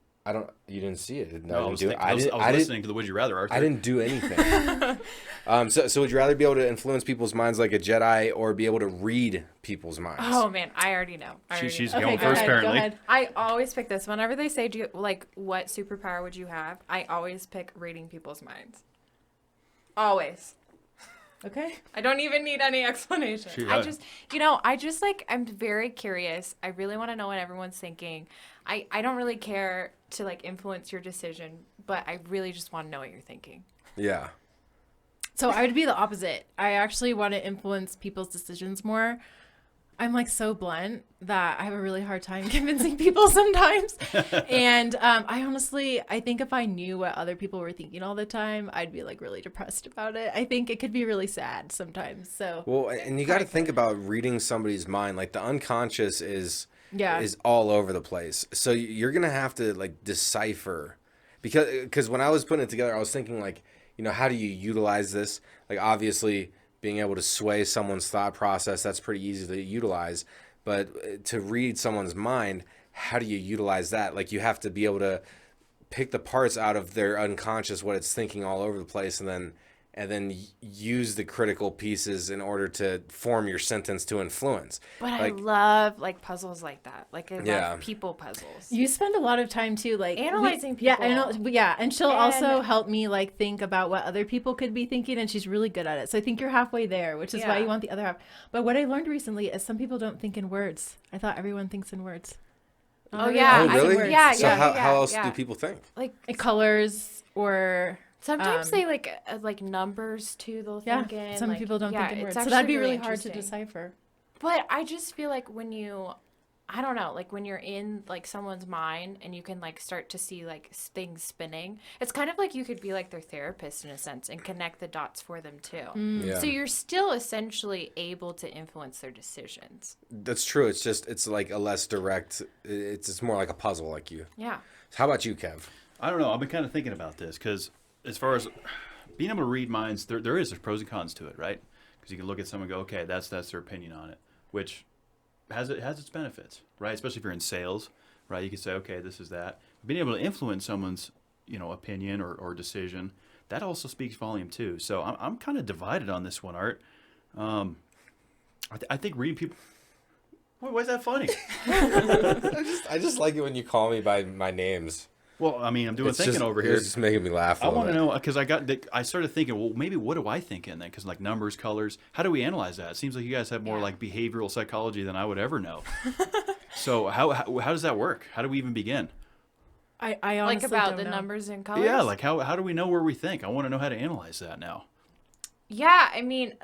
you didn't see it. No, I was listening to the Would You Rather, Arthur. I didn't do anything. So would you rather be able to influence people's minds like a Jedi or be able to read people's minds? Oh man, I already know. She's know. going first, apparently. Go ahead. I always pick this. Whenever they say, what superpower would you have? I always pick reading people's minds. Always. Okay. I don't even need any explanation. I'm very curious. I really want to know what everyone's thinking. I don't really care to influence your decision, but I really just want to know what you're thinking. Yeah. So I would be the opposite. I actually want to influence people's decisions more. I'm so blunt that I have a really hard time convincing people sometimes. And I think if I knew what other people were thinking all the time, I'd be really depressed about it. I think it could be really sad sometimes. So well, and you got to think about reading somebody's mind. Like the unconscious is all over the place. So you're going to have to decipher because when I was putting it together, I was thinking how do you utilize this? Obviously being able to sway someone's thought process, that's pretty easy to utilize. But to read someone's mind, how do you utilize that? You have to be able to pick the parts out of their unconscious, what it's thinking all over the place, and then use the critical pieces in order to form your sentence to influence. But I love puzzles like that. I love people puzzles. You spend a lot of time too, analyzing people. Yeah, I know. Yeah, and she'll also help me think about what other people could be thinking, and she's really good at it. So I think you're halfway there, which is why you want the other half. But what I learned recently is some people don't think in words. I thought everyone thinks in words. Oh yeah. Oh really? So how else do people think? Colors or. Sometimes they like numbers too. They'll think in. Some people don't think in words, so that'd be really hard to decipher. But I just feel when when you're in someone's mind and you can start to see things spinning, it's kind of you could be their therapist in a sense and connect the dots for them too. Yeah. So you're still essentially able to influence their decisions. That's true. It's just a less direct. It's more like a puzzle, you. Yeah. How about you, Kev? I don't know. I've been kind of thinking about this because as far as being able to read minds, there's pros and cons to it, right? Because you can look at someone and go, okay, that's their opinion on it, which has its benefits, right? Especially if you're in sales, right? You can say, okay, this is that. Being able to influence someone's, opinion or decision, that also speaks volume too. So I'm kind of divided on this one, Art. I think reading people. Why is that funny? I just like it when you call me by my names. Well, I mean, I'm doing thinking over here. It's just making me laugh. I want to know because I started thinking, well, maybe what do I think in then? Because numbers, colors, how do we analyze that? It seems like you guys have more behavioral psychology than I would ever know. So how does that work? How do we even begin? I honestly about don't the know. numbers and colors. Yeah, how do we know where we think? I want to know how to analyze that now. Yeah, I mean,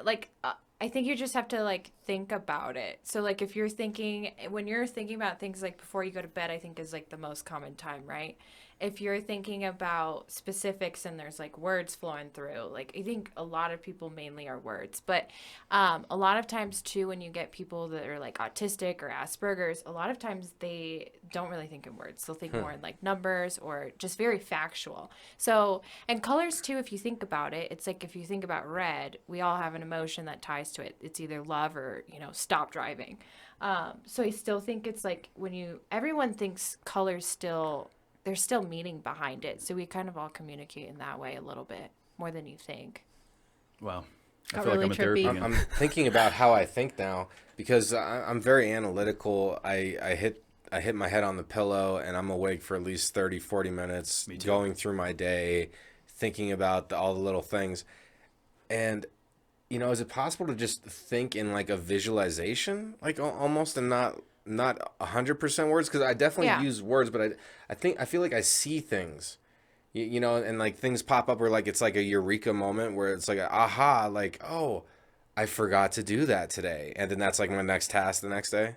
I think you just have to think about it. So if you're thinking when you're thinking about things before you go to bed, I think is the most common time, right? If you're thinking about specifics and there's words flowing through, I think a lot of people mainly are words, but a lot of times too, when you get people that are autistic or Asperger's, a lot of times they don't really think in words. They'll think more in numbers or just very factual. So, and colors too, if you think about it, it's if you think about red, we all have an emotion that ties to it. It's either love or, stop driving. So I still think it's everyone thinks colors still, there's still meaning behind it. So we kind of all communicate in that way a little bit more than you think. Wow. Got feel like really I'm in therapy trippy. again. I'm thinking about how I think now because I'm very analytical. I hit my head on the pillow and I'm awake for at least 30, 40 minutes Me too. going through my day, thinking about all the little things. And, is it possible to just think in like a visualization, like almost, and not 100% words? Because I definitely use words, but I feel like I see things, and like things pop up where like it's like a eureka moment where it's like a aha, like, oh, I forgot to do that today, and then that's like my next task the next day.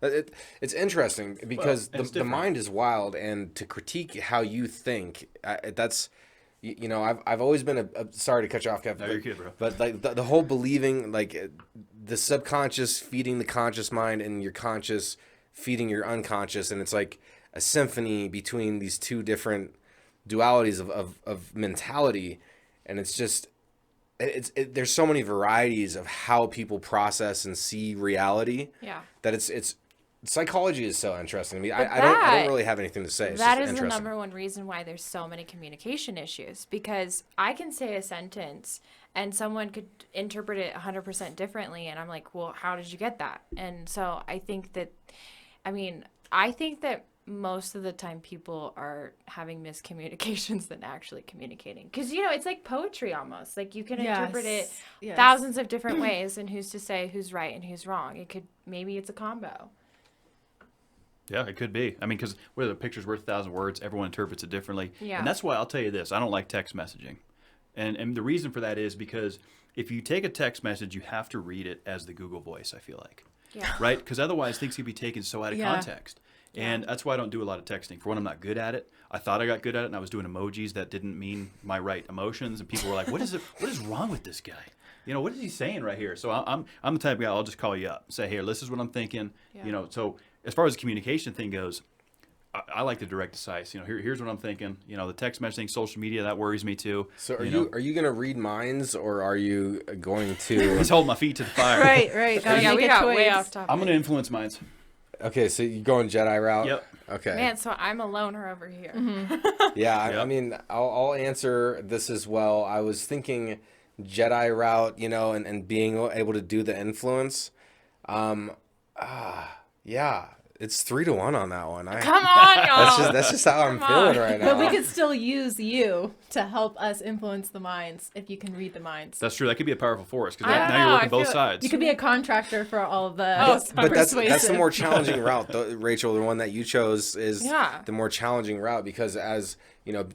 It's interesting because Well, it's the different. mind is wild, and to critique how you think, that's. I've always been sorry to cut you off, Kevin. No, you're good, bro. But like the whole believing, like the subconscious feeding the conscious mind, and your conscious feeding your unconscious, and it's like a symphony between these two different dualities of mentality, and it's just there's so many varieties of how people process and see reality. Yeah. That it's psychology is so interesting to me. But I don't really have anything to say. It's That just is the interesting. number one reason why there's so many communication issues, because I can say a sentence and someone could interpret it 100% differently, and I'm like, well, how did you get that? And so I think that most of the time people are having miscommunications than actually communicating, because it's like poetry almost. Like you can interpret it Yes. thousands of different ways, and who's to say who's right and who's wrong? Maybe it's a combo. Yeah, it could be. I mean, because whether the picture's worth 1,000 words, everyone interprets it differently. Yeah. And that's why I'll tell you this. I don't like text messaging. And the reason for that is because if you take a text message, you have to read it as the Google voice, I feel like. Yeah. Right? Because otherwise things can be taken so out of Yeah. context. And that's why I don't do a lot of texting. For one, I'm not good at it. I thought I got good at it, and I was doing emojis that didn't mean my right emotions. And people were like, what is wrong with this guy? What is he saying right here? So I'm the type of guy, I'll just call you up. Say, here, this is what I'm thinking. Yeah. So as far as the communication thing goes, I like the direct decisive. Here's what I'm thinking. The text messaging, social media, that worries me too. So are you going to read minds, or are you going to? He's holding my feet to the fire. Right. Gotta make we a got choice. way off topic. I'm going to influence minds. Okay, so you're going Jedi route. Yep. Okay. Man, so I'm a loner over here. Yeah, I Yep. mean, I'll answer this as well. I was thinking Jedi route, and being able to do the influence. Yeah, it's 3-1 on that one. Come on, y'all. That's just how I'm Come feeling on. right now. But we could still use you to help us influence the minds if you can read the minds. That's true. That could be a powerful force because I don't now know, you're working I both feel- sides. You could be a contractor for all of the But that's the persuasive. more challenging route, though, Rachel. The one that you chose is Yeah. the more challenging route because, as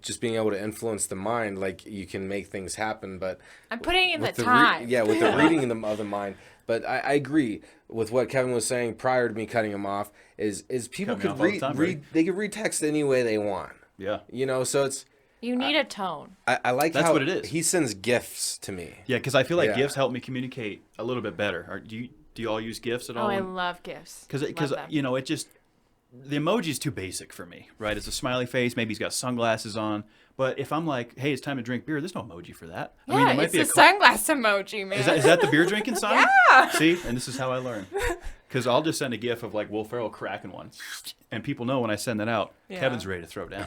just being able to influence the mind, like you can make things happen. But I'm putting in the with the time. with the reading of the mind. But I agree with what Kevin was saying prior to me cutting him off. Is people Cut me could off all the read time, buddy. they could read text any way they want. Yeah. So it's You need a tone. I like That's how what it is. he sends gifts to me. Yeah, because I feel like Yeah. GIFs help me communicate a little bit better. Do you all use GIFs at Oh, all? I love gifts. Because Love them. it just the emoji is too basic for me, right? It's a smiley face. Maybe he's got sunglasses on. But if I'm like, hey, it's time to drink beer, there's no emoji for that. Yeah, I mean, it might it's be a sunglass emoji, man. Is that the beer drinking sign? Yeah. See, and this is how I learn. Because I'll just send a GIF of like Will Ferrell cracking one, and people know when I send that out, Yeah. Kevin's ready to throw down.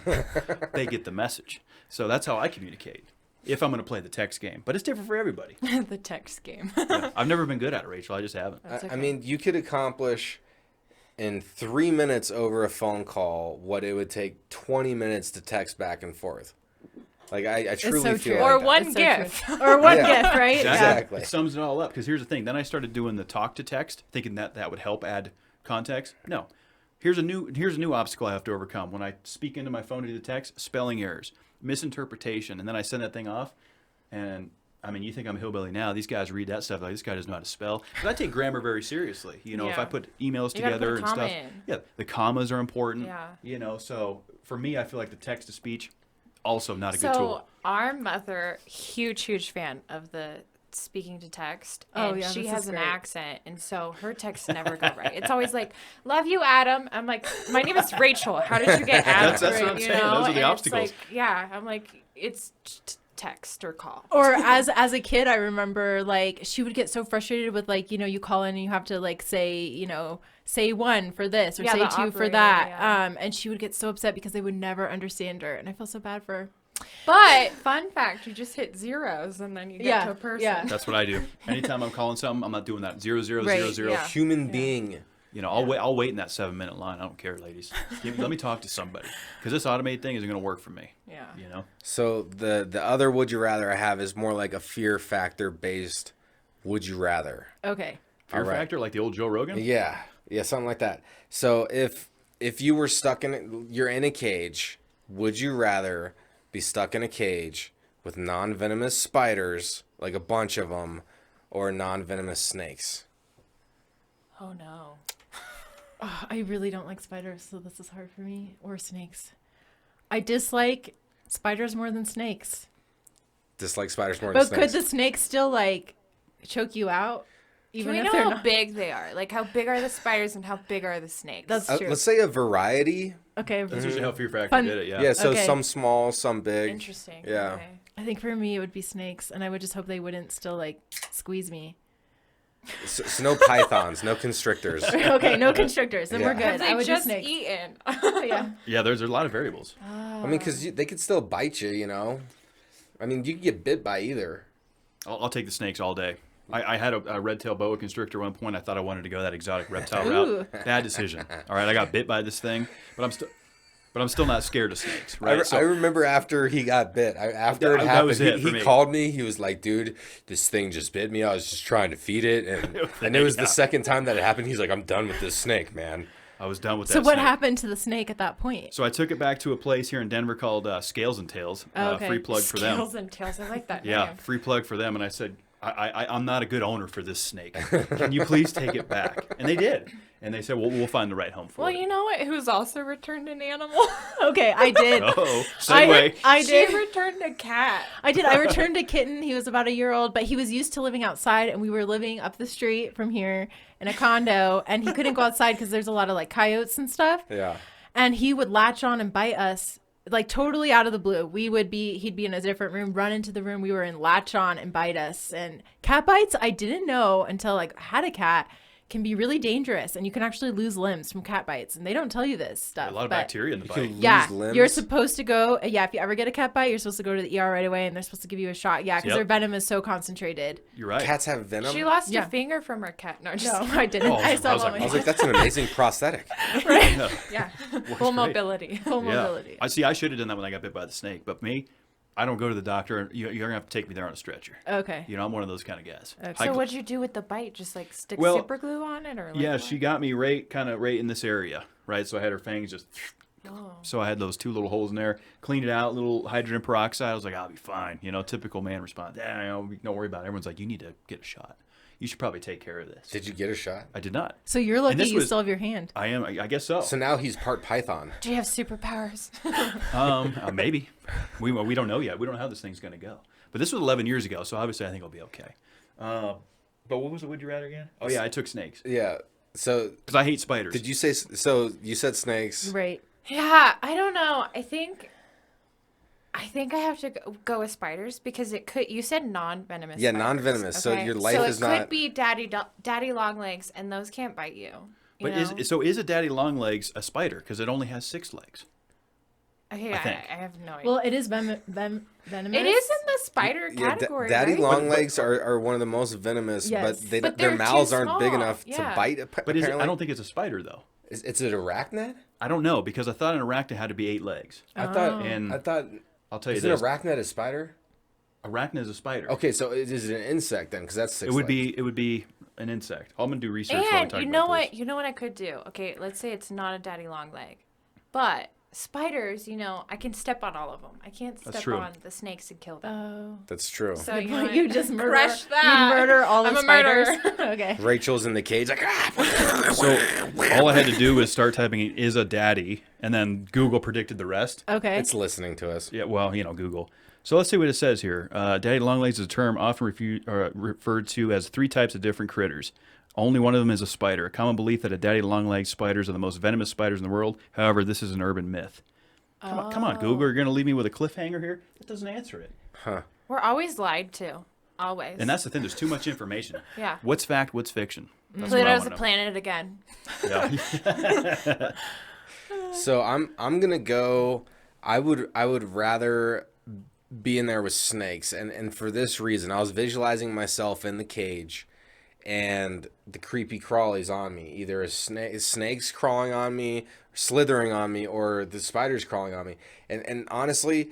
They get the message. So that's how I communicate. If I'm going to play the text game, but it's different for everybody. the text game. I've never been good at it, Rachel. I just haven't. That's I okay. mean, you could accomplish in 3 minutes over a phone call what it would take 20 minutes to text back and forth. Like I truly so feel true. like Or that. one It's so GIF. true. Or one Yeah. gift, right? Exactly. It sums it all up. Because here's the thing. Then I started doing the talk to text, thinking that would help add context. No. Here's a new obstacle I have to overcome. When I speak into my phone to do the text, spelling errors, misinterpretation, and then I send that thing off. And I mean, you think I'm a hillbilly now. These guys read that stuff like this guy doesn't know how to spell. But I take grammar very seriously. If Yeah. I put emails You gotta together put a and comma stuff. in. Yeah, the commas are important. Yeah. So for me, I feel like the text to speech also not a So good tool. our mother, huge fan of the speaking to text. Oh, And yeah, she this has is an great. accent, and so her texts never go right. It's always like, "Love you, Adam." I'm like, "My name is Rachel. How did you get Adam?" That's what I'm You saying. Those are the And it's obstacles. like, yeah, I'm like, it's text or call. Or as a kid, I remember like she would get so frustrated with like, you call in and you have to like say, say one for this or Yeah, say the two for operator, that. yeah. And she would get so upset because they would never understand her. And I feel so bad for But fun fact, you just hit zeros and then you get to a person. Yeah. That's what I do. Anytime I'm calling something, I'm not doing that. 00000. Right, yeah. Human being. You know, I'll wait in that 7-minute line. I don't care, ladies. Let me talk to somebody, because this automated thing isn't going to work for me. Yeah. You know. So the other would you rather I have is more like a fear factor based would you rather. Okay. Fear All right. factor, like the old Joe Rogan. Yeah, something like that. So if you were you're in a cage, would you rather be stuck in a cage with non-venomous spiders, like a bunch of them, or non-venomous snakes? Oh no. Oh, I really don't like spiders, so this is hard for me. Or snakes. I dislike spiders more than snakes. Dislike spiders more than But snakes. could the snakes still like choke you out? Can Even we if know they're how not. big they are? Like, how big are the spiders and how big are the snakes? That's true. Let's say a variety. Okay. That's usually how fear factor Fun- did it. Yeah. Yeah, so Okay. some small, some big. interesting. Yeah. Okay. I think for me it would be snakes, and I would just hope they wouldn't still like squeeze me. So no pythons, no constrictors. Okay, no constrictors, then we're Yeah. good. Have I they would just do snakes. eaten? Yeah. Yeah. There's a lot of variables. I mean, because they could still bite you, you know? I mean, you could get bit by either. I'll take the snakes all day. I had a red-tailed boa constrictor at one point. I thought I wanted to go that exotic reptile Ooh. route. Bad decision. All right, I got bit by this thing, but I'm still not scared of snakes. Right? I remember after he got bit, after it That happened, was it for he me. called me. He was like, dude, this thing just bit me. I was just trying to feed it. And it was the second time that it happened. He's like, I'm done with this snake, man. I was done with that. So what snake. happened to the snake at that point? So I took it back to a place here in Denver called Scales and Tails. Oh, okay. Free plug for them. Scales and tails. I like that Yeah, name. free plug for them. And I said, I'm not a good owner for this snake. Can you please take it back? And they did. And they said, well, we'll find the right home for Well, it. you know what? Who's also returned an animal? Okay, I did. Oh, segue. I did. She returned a cat. I did. I returned a kitten. He was about a year old, but he was used to living outside, and we were living up the street from here in a condo, and he couldn't go outside because there's a lot of like coyotes and stuff. Yeah. And he would latch on and bite us like totally out of the blue. He'd be in a different room, run into the room we were in, latch on and bite us. And cat bites, I didn't know until like I had a cat, can be really dangerous, and you can actually lose limbs from cat bites, and they don't tell you this stuff. A lot of but- bacteria in the You can bite. lose Yeah, limbs. you're supposed to go. Yeah, if you ever get a cat bite, you're supposed to go to the ER right away, and they're supposed to give you a shot. Yeah, because Yep. their venom is so concentrated. You're right. Cats have venom. She lost Yeah. a finger from her cat. No, just No, I didn't. Oh, I saw I was one. like, I was like, that's an amazing prosthetic. Yeah, full great. mobility. full Yeah. mobility. I see. I should have done that when I got bit by the snake. But me, I don't go to the doctor. You're going to have to take me there on a stretcher. Okay. You know, I'm one of those kind of guys. So what'd you do with the bite? Just like stick Well, super glue on it, or like Yeah, what? she got me right in this area, right? So I had her fangs just. Oh. So I had those two little holes in there, cleaned it out, little hydrogen peroxide. I was like, I'll be fine. You know, typical man response. Yeah, you know, don't worry about it. Everyone's like, you need to get a shot. You should probably take care of this. Did you get a shot? I did not. So you're lucky this you was- still have your hand. I am. I guess so. So now he's part python. Do you have superpowers? Maybe. We don't know yet. We don't know how this thing's going to go. But this was 11 years ago, so obviously I think it'll be okay. But what was it? Would you rather again? Oh yeah, I took snakes Yeah. So because I hate spiders. did you say, so you said snakes. Right. Yeah, I don't know. I think I have to go with spiders because it could. You said non-venomous. Yeah, spiders, non-venomous. So your life so is it not. could be daddy long legs, and those can't bite you. But is a daddy long legs a spider? Because it only has 6 legs. Okay, I think. I have no idea. Well, it is venomous. It is in the spider category. Daddy right? long legs are one of the most venomous, Yes. but But their they're mouths too aren't big small. enough Yeah. to bite. But is it, apparently. I don't think it's a spider though. Is it arachnid? I don't know because I thought an arachnid had to be 8 legs. I thought. And I thought. I'll tell you Isn't this: arachnid a spider? arachnid is a spider. Okay, so is it an insect then? Because that's 6 It would legs. be an insect. I'm gonna do research. while we And talk you about know this. what? You know what I could do? Okay, let's say it's not a daddy long leg, but spiders. I can step on all of them. I can't step true. on the snakes and kill them. Oh. That's true. So You just murder. crush that. You murder all the I'm a spiders. murderer. Okay. Rachel's in the cage like ah. So all I had to do was start typing in "is a daddy" and then Google predicted the rest. Okay. It's listening to us. Yeah, well, Google. So let's see what it says here. Daddy longlegs is a term often referred to as 3 types of different critters. Only one of them is a spider. A common belief that a daddy longlegs spiders are the most venomous spiders in the world. However, this is an urban myth. Come on, Google. You're going to leave me with a cliffhanger here? It doesn't answer it. We're always lied to. Always. And that's the thing. There's too much information. Yeah. What's fact? What's fiction? That's what I Pluto's wanna a know. planet again. Yeah. So I'm gonna go. I would rather being there with snakes, and for this reason, I was visualizing myself in the cage, and the creepy crawlies on me. Either a snake's crawling on me, slithering on me, or the spiders crawling on me. And honestly,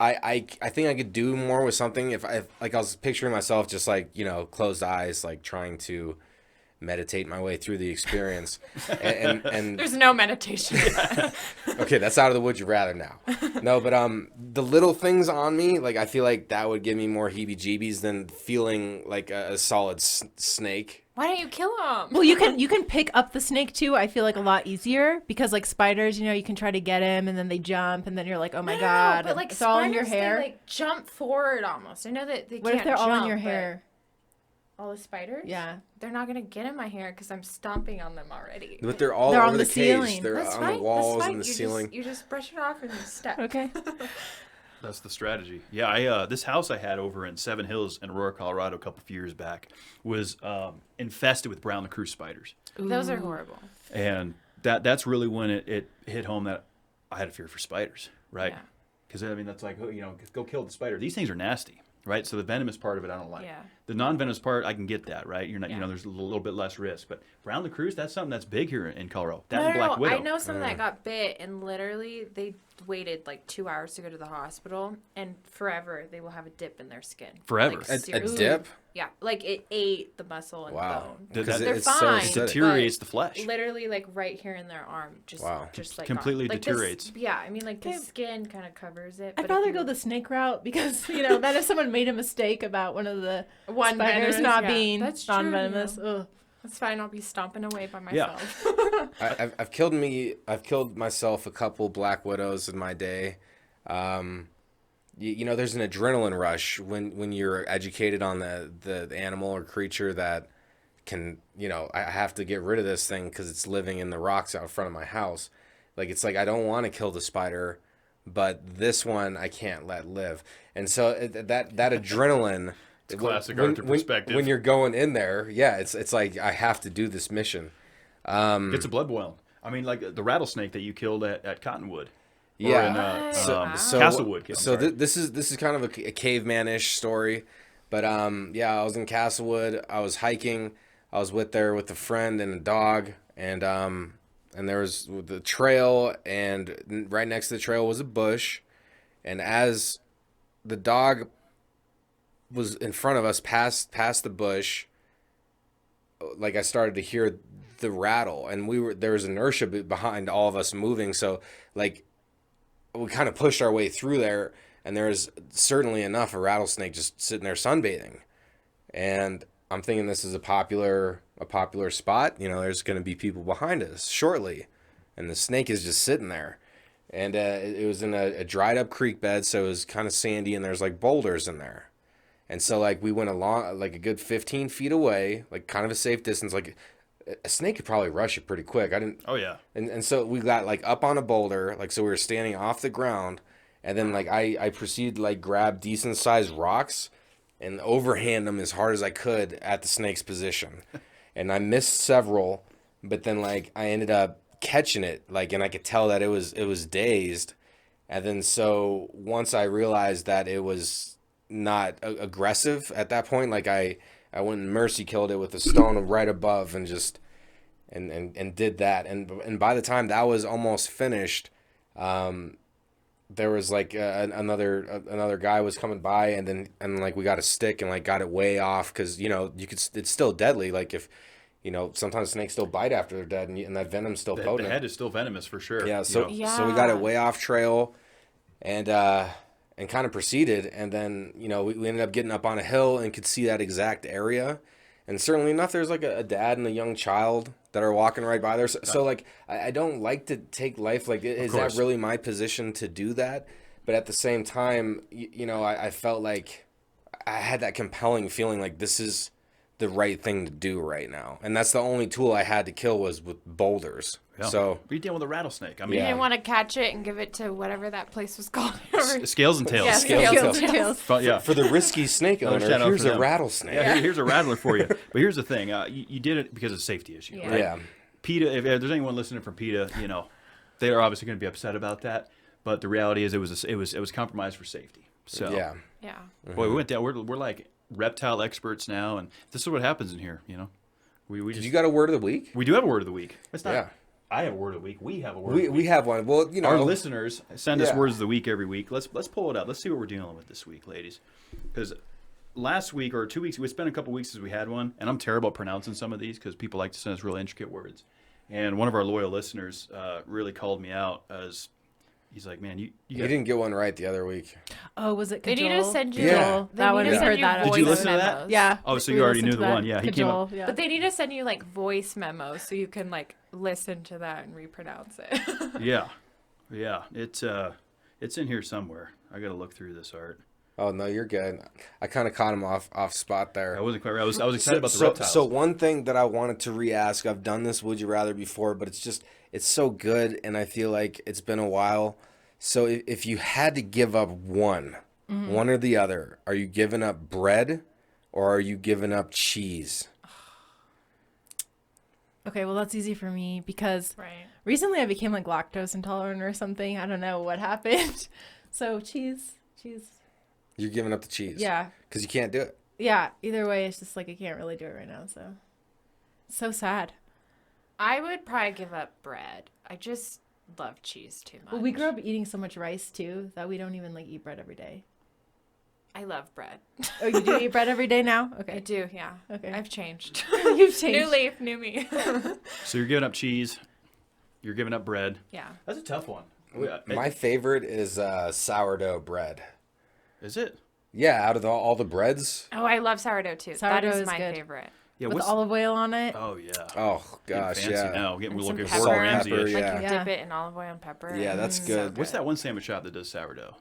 I think I could do more with something if I was picturing myself just like, you know, closed eyes, like trying to meditate my way through the experience. And There's no meditation. okay, that's out of the would you rather now. No, but the little things on me, like I feel like that would give me more heebie-jeebies than feeling like a solid snake. Why don't you kill them? Well, you can pick up the snake too. I feel like a lot easier because like spiders, you know, you can try to get him and then they jump and then you're like, oh my god, but like it's all in your spiders, hair. They like jump forward almost. I know that they What can't if they're all in jump, your but hair? all the spiders? Yeah. They're not gonna get in my hair because I'm stomping on them already. But they're all They're over on the the cage. ceiling. They're That's on fine. the walls That's fine. and the You ceiling. you just brush it off and you step. Okay. That's the strategy. Yeah, I this house I had over in Seven Hills in Aurora, Colorado, a couple of years back was infested with brown recluse spiders, Those are horrible. and that's really when it hit home that I had a fear for spiders, right? Yeah. Because I mean that's like, you know, go kill the spider. These things are nasty, right? So the venomous part of it I don't like. Yeah. The non-venomous part I can get that, right? You're not, you Yeah. know, there's a little bit less risk. But brown recluse, that's something that's big here in Colorado. That No, and no, black no. widow. I know some that got bit, and literally they waited like 2 hours to go to the hospital, and forever they will have a dip in their skin. Forever. Like, A seriously. dip? Yeah, like it ate the muscle and Wow. bone. Because They're it's so fine. It acidic. deteriorates the but flesh. Literally, like right here in their arm, just Wow. just like Completely gone. Like, deteriorates. Yeah, I mean, like the skin kind of covers it. I'd but if rather you- go the snake route because, you know, then if someone made a mistake about one of the One spiders venomous, not yeah. being That's true, non-venomous. you know. Ugh. It's fine. I'll be stomping away by Yeah. myself. I've killed myself a couple black widows in my day. You know, there's an adrenaline rush when you're educated on the animal or creature that can, you know, I have to get rid of this thing because it's living in the rocks out front of my house. Like, it's like I don't want to kill the spider, but this one I can't let live. And so that adrenaline. It's classic Arthur perspective. When you're going in there, yeah, it's like I have to do this mission. Gets a blood boiling. I mean, like the rattlesnake that you killed at Cottonwood. Or Yeah. in, Castlewood. So this is kind of a caveman-ish story, but yeah, I was in Castlewood. I was hiking. I was with a friend and a dog, and there was the trail, and right next to the trail was a bush, and as the dog was in front of us, past the bush, like I started to hear the rattle, and there was inertia behind all of us moving, so like we kind of pushed our way through there, and there was certainly enough a rattlesnake just sitting there sunbathing, and I'm thinking this is a popular spot. You know, there's going to be people behind us shortly, and the snake is just sitting there, and it was in a dried up creek bed, so it was kind of sandy, and there's like boulders in there, and so like we went along like a good 15 feet away, like kind of a safe distance. Like a snake could probably rush it pretty quick. I didn't. Oh yeah. And so we got like up on a boulder, like so we were standing off the ground, and then like I proceeded to like grab decent sized rocks and overhand them as hard as I could at the snake's position. And I missed several, but then like I ended up catching it, like, and I could tell that it was dazed. And then so once I realized that it was not aggressive at that point, like I went and mercy killed it with a stone right above and just and did that. And by the time that was almost finished, there was like another guy was coming by, and like we got a stick and like got it way off, because you know it's still deadly. Like if you know, sometimes snakes still bite after they're dead, and that venom's still potent. The head is still venomous for sure. Yeah. you So know. so we got it way off trail, and kind of proceeded, and then you know we ended up getting up on a hill and could see that exact area, and certainly enough, there's like a dad and a young child that are walking right by there. So like I don't like to take life. Like, is that really my position to do that? But at the same time, you know, I felt like I had that compelling feeling like this is the right thing to do right now, and that's the only tool I had to kill was with boulders. Yeah. So we deal with a rattlesnake. I mean, You Yeah. didn't want to catch it and give it to whatever that place was called. scales and tails. Yeah, Scales and tails. Yeah. for the risky snake owner, shout out here's for a them. rattlesnake. Yeah, here's a rattler for you. But here's the thing: you did it because of safety issue, Yeah. right? Yeah. PETA. If there's anyone listening from PETA, you know, they are obviously going to be upset about that. But the reality is, it was compromised for safety, So Yeah. Yeah. boy, we went down. We're like reptile experts now, and this is what happens in here. We Did just you got a word of the week? we do have a word of the week. It's not. Yeah. I have a word of the week. We have a word. of We the week. have one. Well, Our listeners send us Yeah. words of the week every week. Let's pull it up. Let's see what we're dealing with this week, ladies. Because last week or 2 weeks, we spent a couple weeks since we had one, and I'm terrible at pronouncing some of these because people like to send us real intricate words. And one of our loyal listeners really called me out as he's like, "Man, you You got." didn't get one right the other week. Oh, was it They Cajole? need to send you. Yeah. Cajole. They That need one to we send heard you that. Did you listen to that? memos. Yeah. Oh, so we you already listened knew to the that. one. Yeah, he came up. Cajole, yeah. But they need to send you like voice memos so you can like listen to that and repronounce it. Yeah. It's in here somewhere. I got to look through this art. Oh no, you're good. I kind of caught him off spot there. I wasn't quite right. I was excited about the reptiles. So one thing that I wanted to re-ask, I've done this Would You Rather before, but it's so good, and I feel like it's been a while. So if you had to give up one or the other, are you giving up bread or are you giving up cheese? Okay, well that's easy for me because Right. recently I became like lactose intolerant or something. I don't know what happened. So cheese. You're giving up the cheese. Yeah. Because you can't do it. Yeah. Either way, it's just like I can't really do it right now. So sad. I would probably give up bread. I just love cheese too much. Well, we grew up eating so much rice too that we don't even like eat bread every day. I love bread. Oh, you do eat bread every day now? I Okay. do, yeah. Okay. I've changed. You've changed. New leaf, new me. So you're giving up cheese. You're giving up bread. Yeah. That's a tough one. My favorite is sourdough bread. Is it? Yeah, out of all the breads. Oh, I love sourdough too. Sourdough that is is my good. favorite. Yeah. With What's olive oil on it. Oh yeah. Oh Getting gosh, fancy yeah. now. We're And looking some for pepper. Pepper, Ramsey-ish. yeah. Like you Yeah. dip it in olive oil and pepper. Yeah, that's So good. What's that one sandwich shop that does sourdough?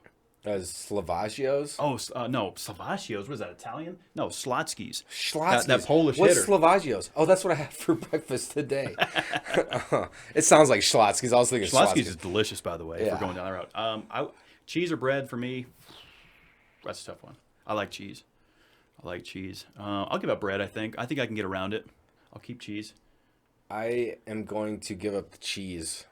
Slavagios? Oh, no, Slavagios. What is that, Italian? No, Slotsky's. Schlotzky's. That Polish What's hitter. Slavagios? Oh, that's what I had for breakfast today. It sounds like Schlotzky's. I was thinking Slotsky's is Schlotzky's. delicious, by the way, if Yeah. we're going down that route. Cheese or bread for me, that's a tough one. I like cheese. I'll give up bread, I think. I think I can get around it. I'll keep cheese. I am going to give up the cheese.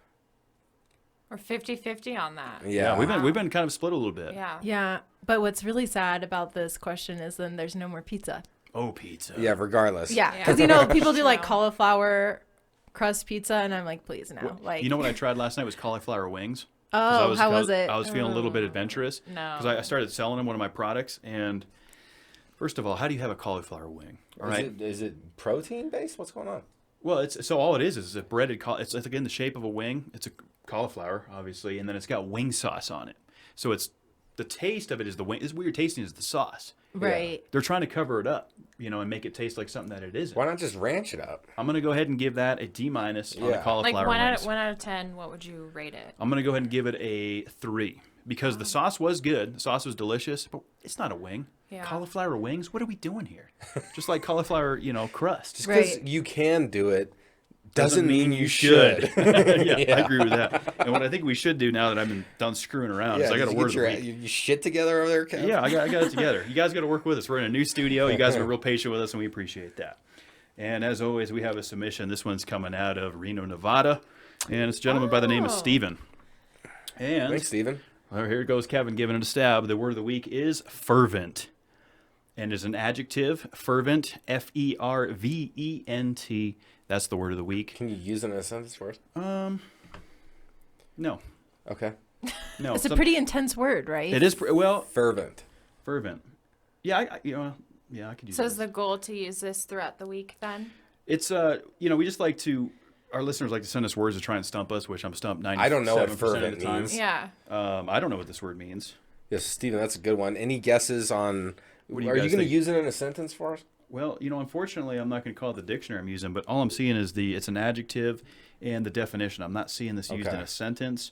We're 50-50 on that. Yeah. We've been kind of split a little bit. Yeah. Yeah. But what's really sad about this question is then there's no more pizza. Oh, pizza. Yeah, regardless. Yeah. Yeah. Because, people do like cauliflower crust pizza, and I'm like, please no. Like, You know what I tried last night was cauliflower wings. 'Cause oh, how was it? I was feeling a little bit adventurous. No. Because I started selling them one of my products, and first of all, how do you have a cauliflower wing? All right. Is it protein based? What's going on? Well, all it is a breaded. It's like in the shape of a wing. It's a cauliflower, obviously, and then it's got wing sauce on it. So it's the taste of it is the wing. This weird tasting is the sauce. Right. They're trying to cover it up, and make it taste like something that it isn't. Why not just ranch it up? I'm gonna go ahead and give that a D- on the Yeah. cauliflower Like wings. 1 out of 10, what would you rate it? I'm gonna go ahead and give it a 3 because the sauce was good. The sauce was delicious, but it's not a wing. Yeah. Cauliflower wings? What are we doing here? Just like cauliflower, crust. Just because Right. you can do it doesn't mean you should. should. yeah, I agree with that. And what I think we should do now that I've been done screwing around is I got did a you word get of the week. your shit together over there, Kev? Yeah, I got it together. You guys got to work with us. We're in a new studio. You guys are real patient with us, and we appreciate that. And as always, we have a submission. This one's coming out of Reno, Nevada, and it's a gentleman by the name of Steven. And Thanks, Steven. well, here goes Kevin giving it a stab. The word of the week is fervent, and is an adjective. Fervent, Fervent. That's the word of the week. Can you use it in a sentence for us? No, Okay. no. It's a pretty intense word, right? It is well Fervent. fervent. Yeah, I could use. So it. is the goal to use this throughout the week then? It's we just like to. Our listeners like to send us words to try and stump us, which I'm stumped 97% I don't know what of fervent the time. means. Yeah. I don't know what this word means. Yes, Steven, that's a good one. Any guesses on... What do you Are you guys going to think? use it in a sentence for us? Well, unfortunately, I'm not going to call it the dictionary I'm using, but all I'm seeing is it's an adjective and the definition. I'm not seeing this used in Okay. a sentence.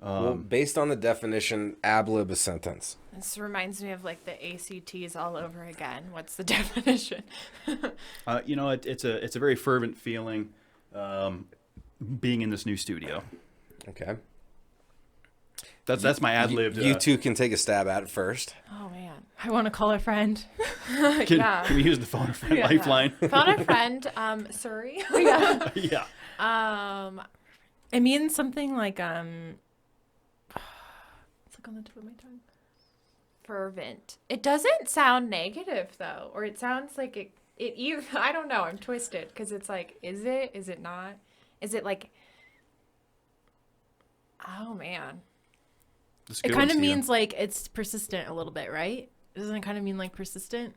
Well, based on the definition, ab lib a sentence. This reminds me of like the ACTs all over again. What's the definition? It's a very fervent feeling being in this new studio. Okay. That's my ad lib. You two can take a stab at it first. Oh man. I want to call a friend. Yeah. Can we use the phone a friend lifeline? Found a friend, Surrey. Yeah. Yeah. It means something like it's like on the tip of my tongue. fervent. It doesn't sound negative though, or it sounds like it you I don't know, I'm twisted because it's like, is it not? Is it like, oh man. It kind of means like it's persistent a little bit, right? Doesn't it kind of mean like persistent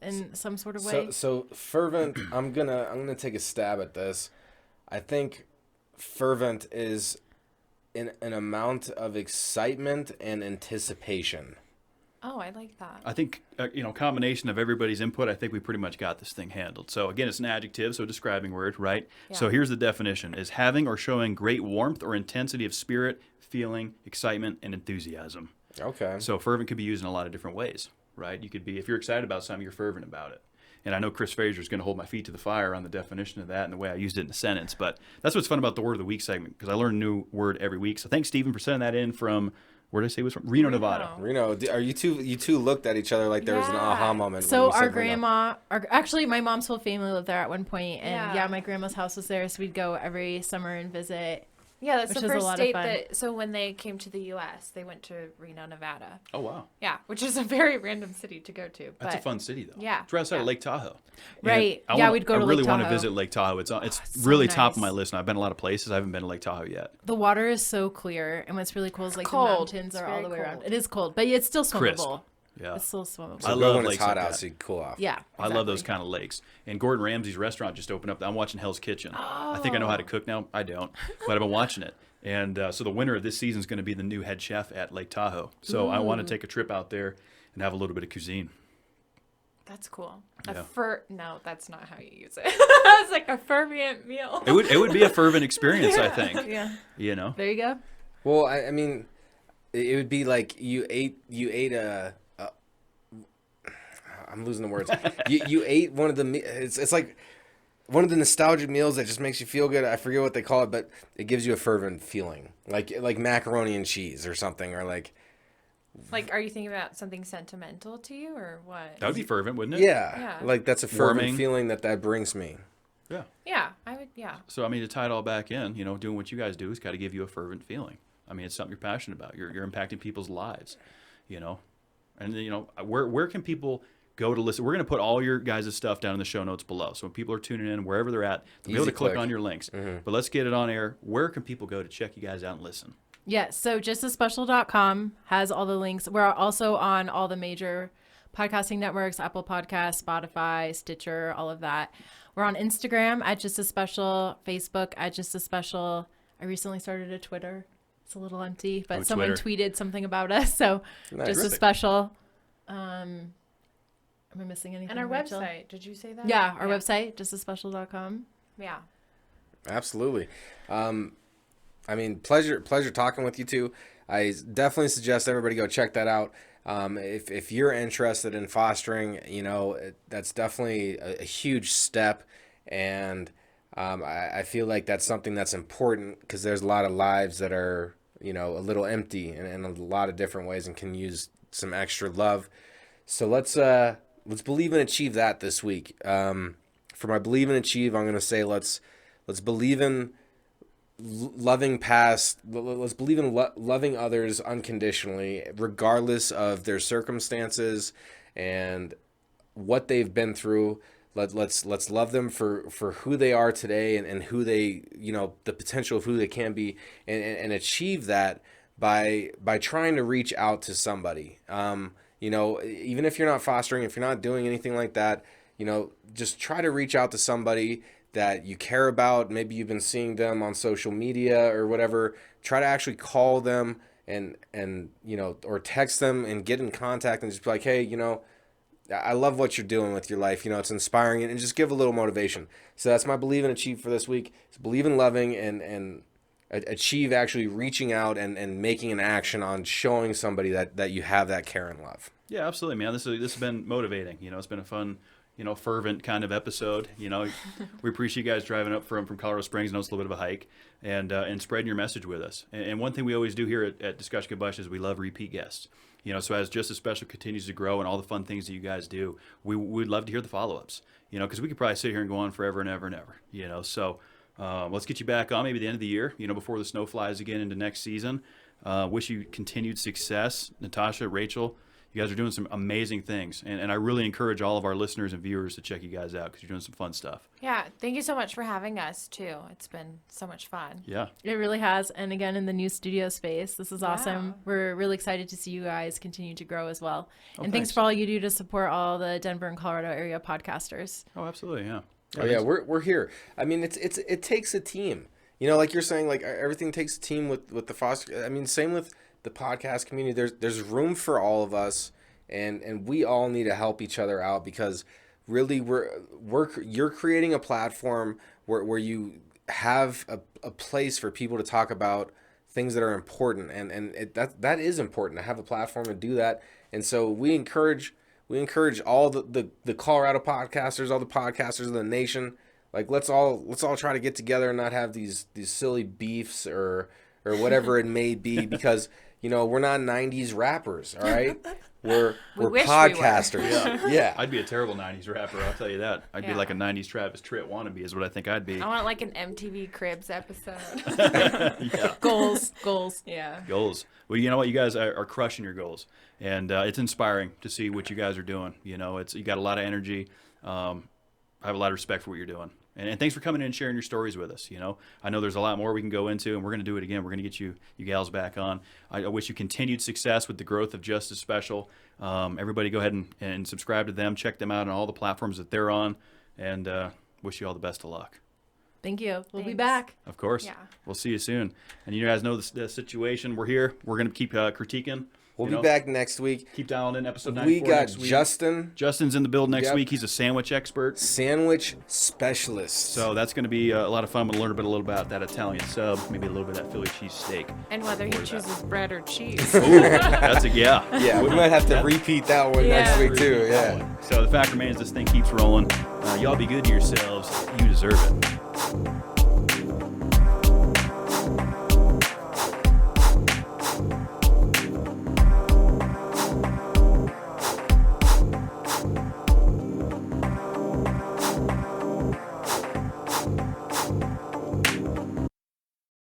in some sort of way? So fervent, I'm gonna take a stab at this. I think fervent is an amount of excitement and anticipation. Oh, I like that. I think, combination of everybody's input, I think we pretty much got this thing handled. So again, it's an adjective, so a describing word, right? Yeah. So here's the definition: is having or showing great warmth or intensity of spirit, feeling, excitement, and enthusiasm. Okay. So fervent could be used in a lot of different ways, right? You could be, if you're excited about something, you're fervent about it. And I know Chris Fraser is going to hold my feet to the fire on the definition of that and the way I used it in a sentence. But that's what's fun about the Word of the Week segment, because I learn a new word every week. So thanks, Stephen, for sending that in from, where did I say it was from? Reno, Nevada. Reno, are you two looked at each other like there was an aha moment? So when you our said Reno. actually my mom's whole family lived there at one point, and Yeah. my grandma's house was there, so we'd go every summer and visit. Yeah, that's Which the is a first lot of state fun. so when they came to the U.S., they went to Reno, Nevada. Oh, wow. Yeah, which is a very random city to go to. That's a but- fun city, though. Yeah, It's right outside of yeah. Lake Tahoe. Right. And Yeah, we'd go to I really Lake want to Tahoe. visit Lake Tahoe. It's so really top of nice. my list, and I've been a lot of places. I haven't been to Lake Tahoe yet. The water is so clear, and what's really cool is like cold. the mountains It's are all very the way around. cold. It is cold, but it's still Crisp. swimmable. Yeah. It's still swimmable. So I go love when it's lakes hot like out that. so you can cool off. Yeah. I love those exactly. kind of lakes. And Gordon Ramsay's restaurant just opened up. I'm watching Hell's Kitchen. I think I know how to cook now. I don't, but I've been watching it. And so the winner of this season is going to be the new head chef at Lake Tahoe. So I want to take a trip out there and have a little bit of cuisine. That's cool. Yeah. No, that's not how you use it. It's like a fervent meal. It would be a fervent experience, I think. Yeah. You know. There you go. Well, I mean, it would be like you ate I'm losing the words. you ate one of the it's like one of the nostalgic meals that just makes you feel good. I forget what they call it, but it gives you a fervent feeling, like macaroni and cheese or something, or like. Like, are you thinking about something sentimental to you, or what? That would be fervent, wouldn't it? Yeah, Yeah. like that's a fervent Warming. feeling that brings me. Yeah. Yeah, I would. Yeah. So I mean, to tie it all back in, doing what you guys do has got to give you a fervent feeling. I mean, it's something you're passionate about. You're impacting people's lives, And where can people go to listen? We're going to put all your guys' stuff down in the show notes below. So when people are tuning in, wherever they're at, they'll be able Easy to click click. on your links. But let's get it on air. Where can people go to check you guys out and listen? Yes. So justaspecial.com has all the links. We're also on all the major podcasting networks, Apple Podcasts, Spotify, Stitcher, all of that. We're on Instagram at Just a Special, Facebook at Just a Special. I recently started a Twitter. It's a little empty, but someone Twitter. tweeted something about us. So Nice. Just a Terrific. Special. Am I missing anything? And our Rachel? website. Did you say that? Yeah, our website, justaspecial.com. Yeah. Absolutely. I mean, pleasure talking with you two. I definitely suggest everybody go check that out. If you're interested in fostering, that's definitely a huge step, and I feel like that's something that's important because there's a lot of lives that are a little empty in a lot of different ways and can use some extra love. So let's believe and achieve that this week. For my believe and achieve, I'm going to say let's believe in loving past. Let's believe in loving others unconditionally, regardless of their circumstances and what they've been through. Let's love them for who they are today and who they, the potential of who they can be, and achieve that by trying to reach out to somebody. Even if you're not fostering, if you're not doing anything like that, just try to reach out to somebody that you care about. Maybe you've been seeing them on social media or whatever. Try to actually call them and or text them and get in contact and just be like, hey, I love what you're doing with your life. It's inspiring, and just give a little motivation. So that's my believe and achieve for this week. It's believe in loving and achieve actually reaching out and making an action on showing somebody that you have that care and love. Yeah, absolutely, man. This has been motivating. It's been a fun, fervent kind of episode. We appreciate you guys driving up from Colorado Springs. I know it's a little bit of a hike, and spreading your message with us. And one thing we always do here at Discussion Combustion is we love repeat guests. So as Just as Special continues to grow and all the fun things that you guys do, we'd love to hear the follow-ups. Because we could probably sit here and go on forever and ever and ever. So let's get you back on maybe the end of the year. Before the snow flies again into next season. Wish you continued success, Natasha, Rachel. You guys are doing some amazing things, and I really encourage all of our listeners and viewers to check you guys out because you're doing some fun stuff. Yeah, thank you so much for having us too. It's been so much fun. Yeah. It really has. And again, in the new studio space, this is awesome. Yeah. We're really excited to see you guys continue to grow as well. Oh, and thanks for all you do to support all the Denver and Colorado area podcasters. Oh, absolutely, yeah. Oh yeah, we're here. I mean, it takes a team. You know, like you're saying, like everything takes a team with the foster. I mean, same with the podcast community. There's room for all of us, and we all need to help each other out because really you're creating a platform where you have a place for people to talk about things that are important, and that is important to have a platform to do that. And so we encourage all the Colorado podcasters, all the podcasters in the nation. Like let's all try to get together and not have these silly beefs or whatever it may be because you know we're not 90s rappers, all right? We're wish podcasters. we were. Yeah. I'd be a terrible 90s rapper, I'll tell you that. I'd be Yeah. like a 90s Travis Tritt wannabe is what I think I'd be. I want like an MTV Cribs episode. Yeah. Goals. Yeah. Goals. Well, you know what? You guys are crushing your goals, and it's inspiring to see what you guys are doing. You know, you got a lot of energy. I have a lot of respect for what you're doing, and thanks for coming in and sharing your stories with us. You know, I know there's a lot more we can go into, and we're going to do it again. We're going to get you gals back on. I wish you continued success with the growth of Justice Special. Everybody, go ahead and subscribe to them. Check them out on all the platforms that they're on, and wish you all the best of luck. Thank you. We'll be Thanks. back. Of course. Yeah. We'll see you soon. And you guys know the situation. We're here. We're going to keep critiquing. We'll you be know. back next week. Keep dialing in episode 94 We got next week. Justin's in the build next Yep. week. He's a sandwich expert. Sandwich specialist. So that's going to be a lot of fun. We'll learn a little about that Italian sub, maybe a little bit of that Philly cheese steak. And whether he Or that. chooses bread or cheese. That's yeah. Yeah, we might have to repeat that one next Yeah. week too. Yeah. So the fact remains, this thing keeps rolling. Y'all be good to yourselves. You deserve it.